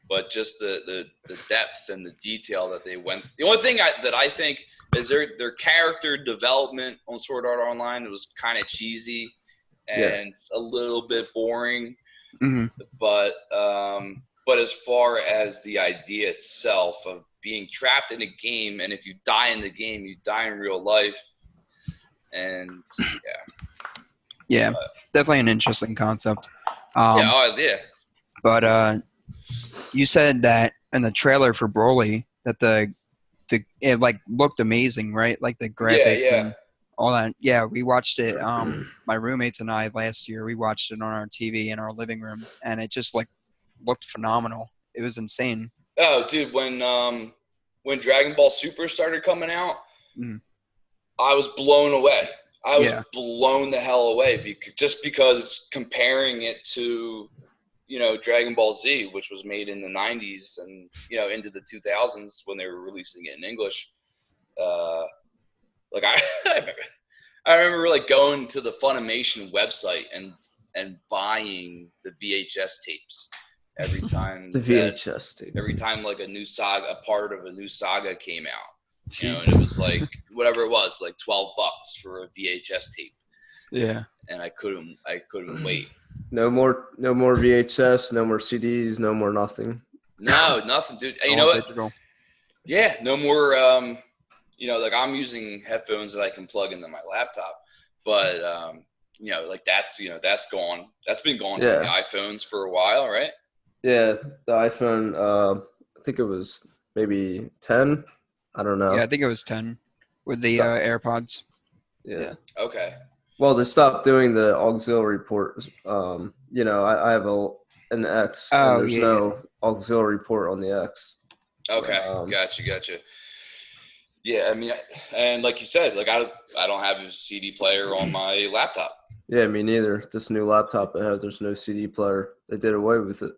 but just the depth and the detail that they went. The only thing that I think is their character development on Sword Art Online. It was kind of cheesy and a little bit boring. Mm-hmm. But as far as the idea itself of being trapped in a game, and if you die in the game, you die in real life, and definitely an interesting concept. But you said that in the trailer for Broly that it like looked amazing, right? Like the graphics and all that. Yeah, we watched it. My roommates and I last year, we watched it on our TV in our living room, and it just like looked phenomenal. It was insane. Oh, dude, when Dragon Ball Super started coming out, I was blown away. I was blown the hell away because comparing it to, you know, Dragon Ball Z, which was made in the 90s and, you know, into the 2000s when they were releasing it in English. Like I remember like going to the Funimation website and buying the VHS tapes every time. Every time like a part of a new saga came out. You know, and it was like whatever it was, like $12 for a VHS tape. Yeah. And I couldn't wait. No more VHS, no more CDs, no more nothing. No, nothing, dude. You know what? Yeah, no more. You know, like I'm using headphones that I can plug into my laptop, but you know, like that's gone. That's been gone from the iPhones for a while, right? Yeah, the iPhone. I think it was maybe 10. I don't know. Yeah, I think it was 10 with the AirPods. Yeah. Okay. Well, they stopped doing the auxiliary port. You know, I have an X, and there's no auxiliary port on the X. Okay, gotcha. Yeah, I mean, and like you said, like I don't have a CD player on my laptop. Yeah, me neither. This new laptop I have, there's no CD player. They did away with it.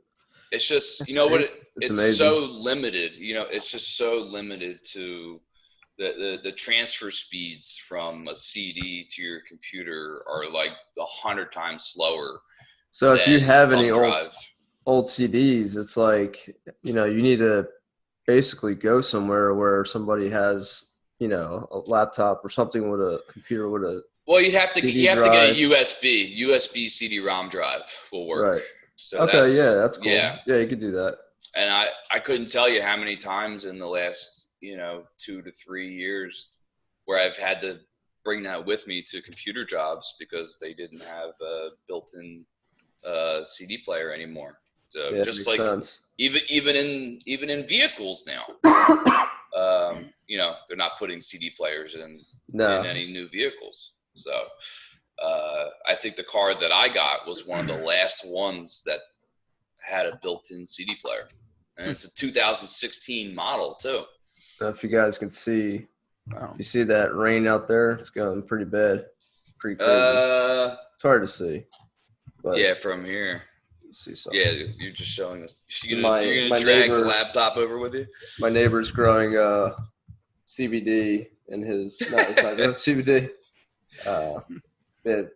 It's just, you know what? It's so limited. You know, it's just so limited to the transfer speeds from a CD to your computer are like 100 times slower. So if you have any old old CDs, it's like, you know, you need to basically go somewhere where somebody has, you know, a laptop or something with a computer with a Well, you have to CD get a drive. USB CD-ROM drive will work. Right. So okay, that's cool. Yeah, you could do that. And I couldn't tell you how many times in the last, 2 to 3 years where I've had to bring that with me to computer jobs because they didn't have a built-in CD player anymore. So just like sense. even in vehicles now, they're not putting CD players in any new vehicles. So I think the car that I got was one of the last ones that had a built-in CD player, and it's a 2016 model too. So if you guys can see, you see that rain out there? It's going pretty bad, pretty crazy. It's hard to see. But yeah, from here. See something. Yeah, you're just showing us. You're gonna drag the laptop over with you? My neighbor's growing CBD in his. No, it's not growing CBD. If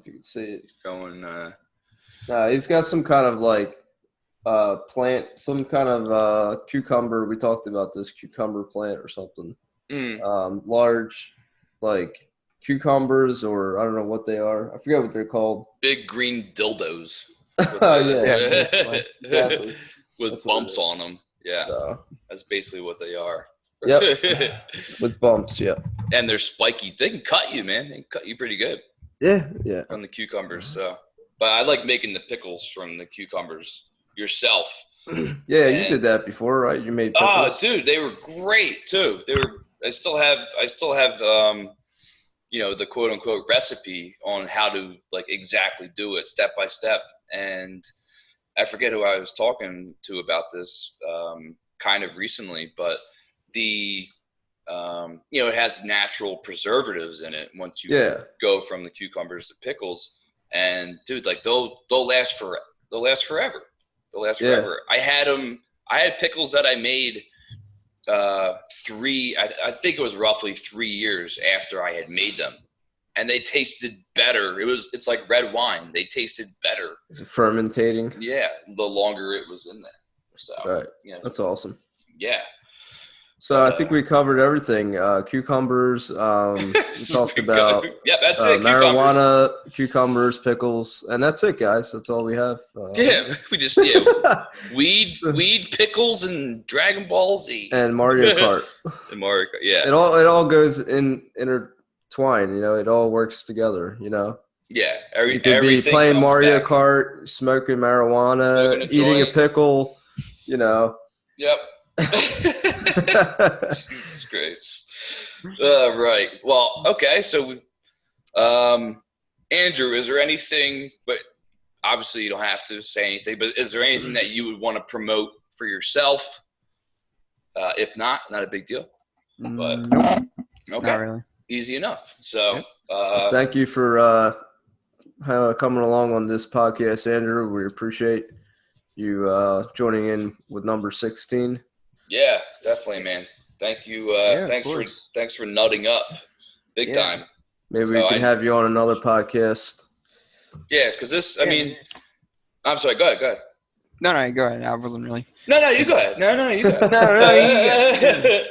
you can see it, it's going. He's got some kind of like plant, some kind of cucumber. We talked about this cucumber plant or something. Large, like. Cucumbers, or I don't know what they are. I forget what they're called. Big green dildos. Exactly. With bumps on them. Yeah, so. That's basically what they are. Yep. With bumps, yeah. And they're spiky. They can cut you, man. They can cut you pretty good. Yeah. From the cucumbers. So, but I like making the pickles from the cucumbers yourself. Yeah, you did that before, right? You made pickles. Oh, dude, they were great too. I still have the quote unquote recipe on how to like exactly do it step by step. And I forget who I was talking to about this kind of recently, but it has natural preservatives in it once you go from the cucumbers to pickles. And dude, like they'll last forever. They'll last forever. I had pickles that I made I think it was roughly 3 years after I had made them, and they tasted better. It's like red wine. They tasted better. Is it fermentating? Yeah, the longer it was in there. So right. That's awesome. Yeah. So I think we covered everything. Cucumbers. We talked about that's it. Marijuana, cucumbers, pickles, and that's it, guys. That's all we have. We just weed, pickles, and Dragon Ball Z and Mario Kart. And Mario Kart, yeah. It all goes intertwined. It all works together. Yeah. You could be playing Mario Kart, smoking marijuana, eating a pickle. Yep. Jesus Christ. Right. Well, okay. So, Andrew, is there anything, but obviously you don't have to say anything, but is there anything that you would want to promote for yourself? If not a big deal. But nope. Okay. Not really. Easy enough. So, thank you for coming along on this podcast, Andrew. We appreciate you joining in with number 16. Yeah, definitely, man. Thank you. Thanks for nutting up, big time. Maybe we can have you on another podcast. Yeah, because this. I mean, I'm sorry. Go ahead. No, go ahead. I wasn't really. No, you go ahead. No, you go ahead.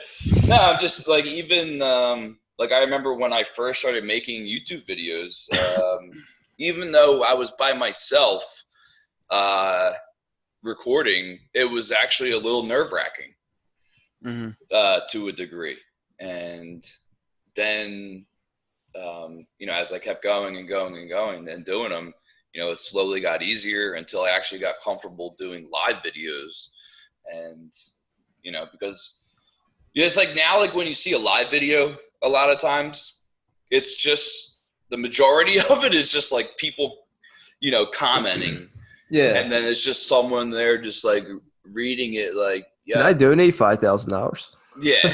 No, I'm just like even like I remember when I first started making YouTube videos. Even though I was by myself recording, it was actually a little nerve-wracking. To a degree. And then, as I kept going and doing them, it slowly got easier until I actually got comfortable doing live videos. And, because it's like now, like when you see a live video, a lot of times it's just the majority of it is just like people, commenting. Yeah. And then it's just someone there just like reading it like, can I donate $5,000? Yeah.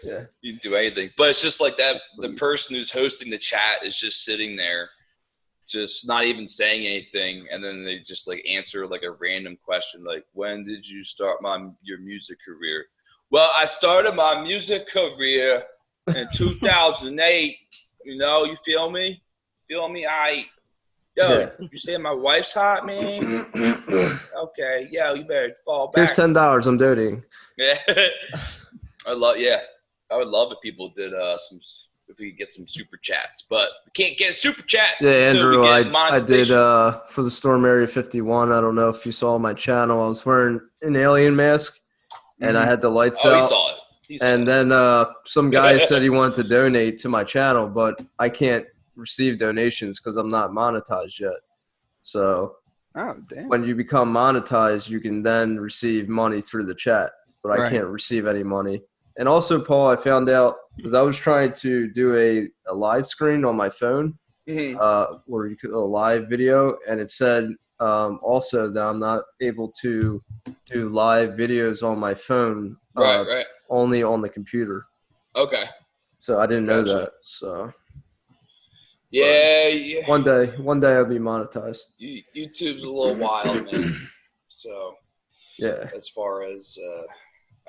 Yeah. You can do anything. But it's just like that the person who's hosting the chat is just sitting there, just not even saying anything, and then they just like answer like a random question like, when did you start your music career? Well, I started my music career in 2008. You feel me? Yo, you say my wife's hot, man? Okay, yo, you better fall back. Here's $10. I'm donating. Yeah, I would love if people did if we could get some super chats, but we can't get super chats. Yeah, Andrew, we get I did for the Storm Area 51. I don't know if you saw my channel. I was wearing an alien mask, and I had the lights out. He saw it. And then some guy said he wanted to donate to my channel, but I can't receive donations because I'm not monetized yet. So when you become monetized, you can then receive money through the chat, but I can't receive any money. And also, Paul, I found out because I was trying to do a live screen on my phone, where you could a live video, and it said also that I'm not able to do live videos on my phone, only on the computer. Okay. So I didn't know that. So yeah. One day I'll be monetized. YouTube's a little wild, man. So yeah. As far as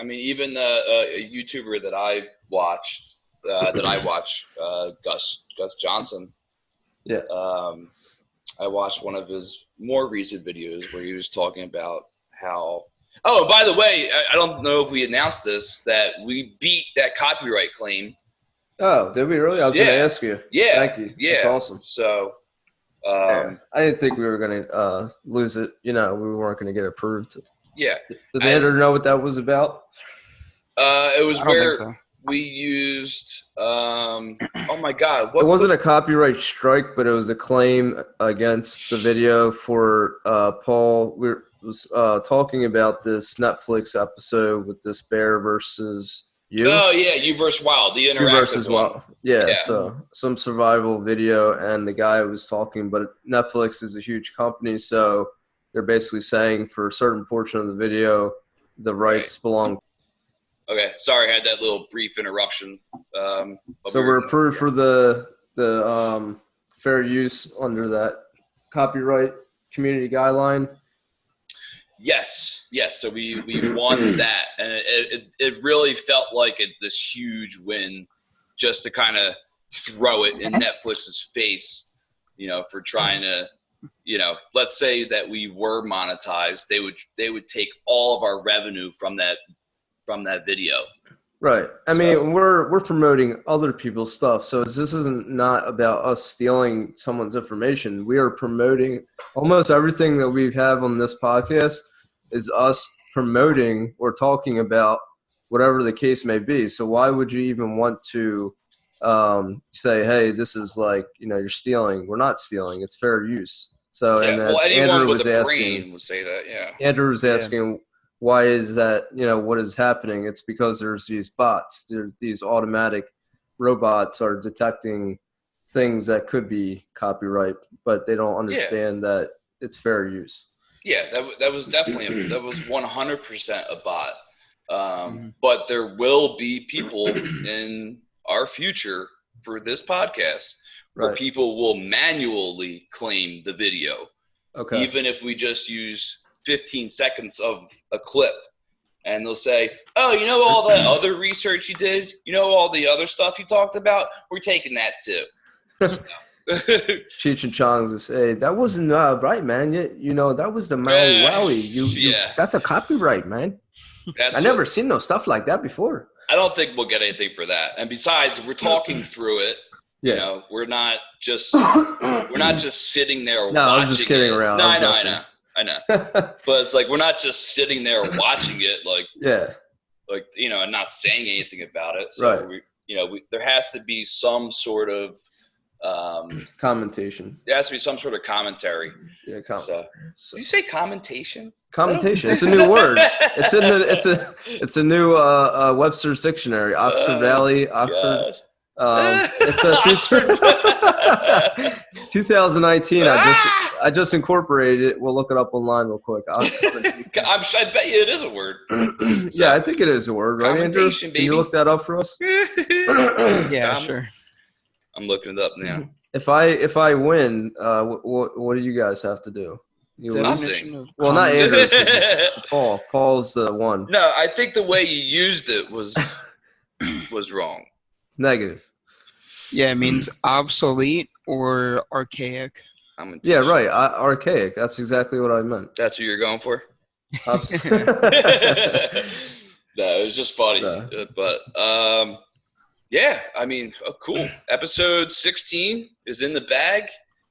I mean, even a YouTuber that I watch, Gus Johnson. Yeah. I watched one of his more recent videos where he was talking about how. Oh, by the way, I don't know if we announced this, that we beat that copyright claim. Oh, did we really? I was going to ask you. Yeah. Thank you. Yeah. That's awesome. So, I didn't think we were going to lose it. You know, we weren't going to get approved. Yeah. Does Andrew know what that was about? It was where so. we used, oh my God. It wasn't a copyright strike, but it was a claim against the video for Paul. We was talking about this Netflix episode with this bear versus you. Oh, yeah, You versus Wild, the interactive You versus one. Wild. Yeah, so some survival video, and the guy was talking, but Netflix is a huge company, so they're basically saying for a certain portion of the video, the rights belong. Okay, sorry, I had that little brief interruption. So we're approved for the fair use under that copyright community guideline. Yes. So we won that, and it really felt like this huge win, just to kind of throw it in Netflix's face, for trying to. Let's say that we were monetized, they would take all of our revenue from that video. Right. I mean, we're promoting other people's stuff, so this isn't not about us stealing someone's information. We are promoting almost everything that we have on this podcast is us promoting or talking about whatever the case may be. So why would you even want to say, hey, this is like, you're stealing? We're not stealing. It's fair use. So, and as Andrew was asking, would say that, Andrew was asking, why is that, what is happening? It's because there's these bots. These automatic robots are detecting things that could be copyright, but they don't understand that it's fair use. Yeah, that was definitely that was 100% a bot. But there will be people in our future for this podcast where people will manually claim the video. Okay. Even if we just use 15 seconds of a clip, and they'll say, oh, all that other research you did, all the other stuff you talked about, we're taking that too. Cheech&Chong will say, that wasn't right, man. That was the Maui Wowie. That's a copyright, man. I never seen no stuff like that before. I don't think we'll get anything for that. And besides, we're talking through it. Yeah. We're not just sitting there watching. No, I was just kidding around. No, I know. But it's like we're not just sitting there watching it, and not saying anything about it. So there has to be some sort of commentation. There has to be some sort of commentary. Yeah, did you say commentation? Commentation. It's a new word. It's a new Webster's dictionary. Oxford Valley. Oxford. It's a 2019. I just incorporated it. We'll look it up online real quick. I bet you it is a word. Yeah, I think it is a word, right, Andrew? Can you look that up for us? Yeah, sure. I'm looking it up now. If I win, what do you guys have to do? Nothing. Well, not Andrew. Paul. Paul's the one. No, I think the way you used it was wrong. Negative. Yeah, it means obsolete or archaic. Yeah, right. Archaic. That's exactly what I meant. That's what you're going for? No, it was just funny. No. But yeah, I mean, cool. Episode 16 is in the bag.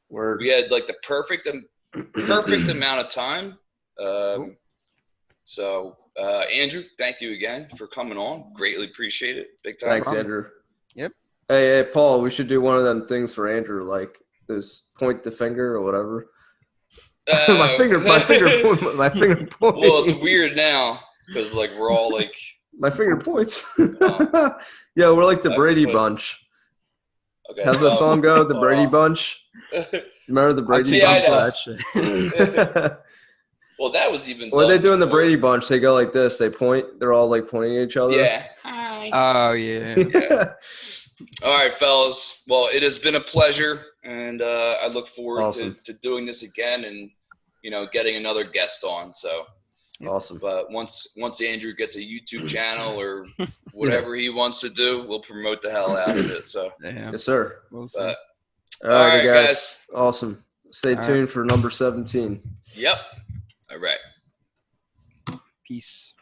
Word. We had like the perfect amount of time. So Andrew, thank you again for coming on. Greatly appreciate it. Big time. Thanks, Andrew. Yep. Hey, Paul, we should do one of them things for Andrew, like this point the finger or whatever. My finger points. Well, it's weird now because like we're all like my finger points. Yeah, we're like the Brady Bunch. Okay, how's that song go? The Brady Bunch. Remember the Brady Bunch? That shit. Well, that was even. What they do in the Brady Bunch? They go like this. They point. They're all like pointing at each other. Yeah. Hi. Oh yeah. Yeah. All right, fellas. Well, it has been a pleasure, and I look forward to doing this again, and getting another guest on. So awesome. But once Andrew gets a YouTube channel or whatever he wants to do, we'll promote the hell out of it. So yes, sir. We'll see. All right, guys. Awesome. Stay tuned for number 17. Yep. All right. Peace.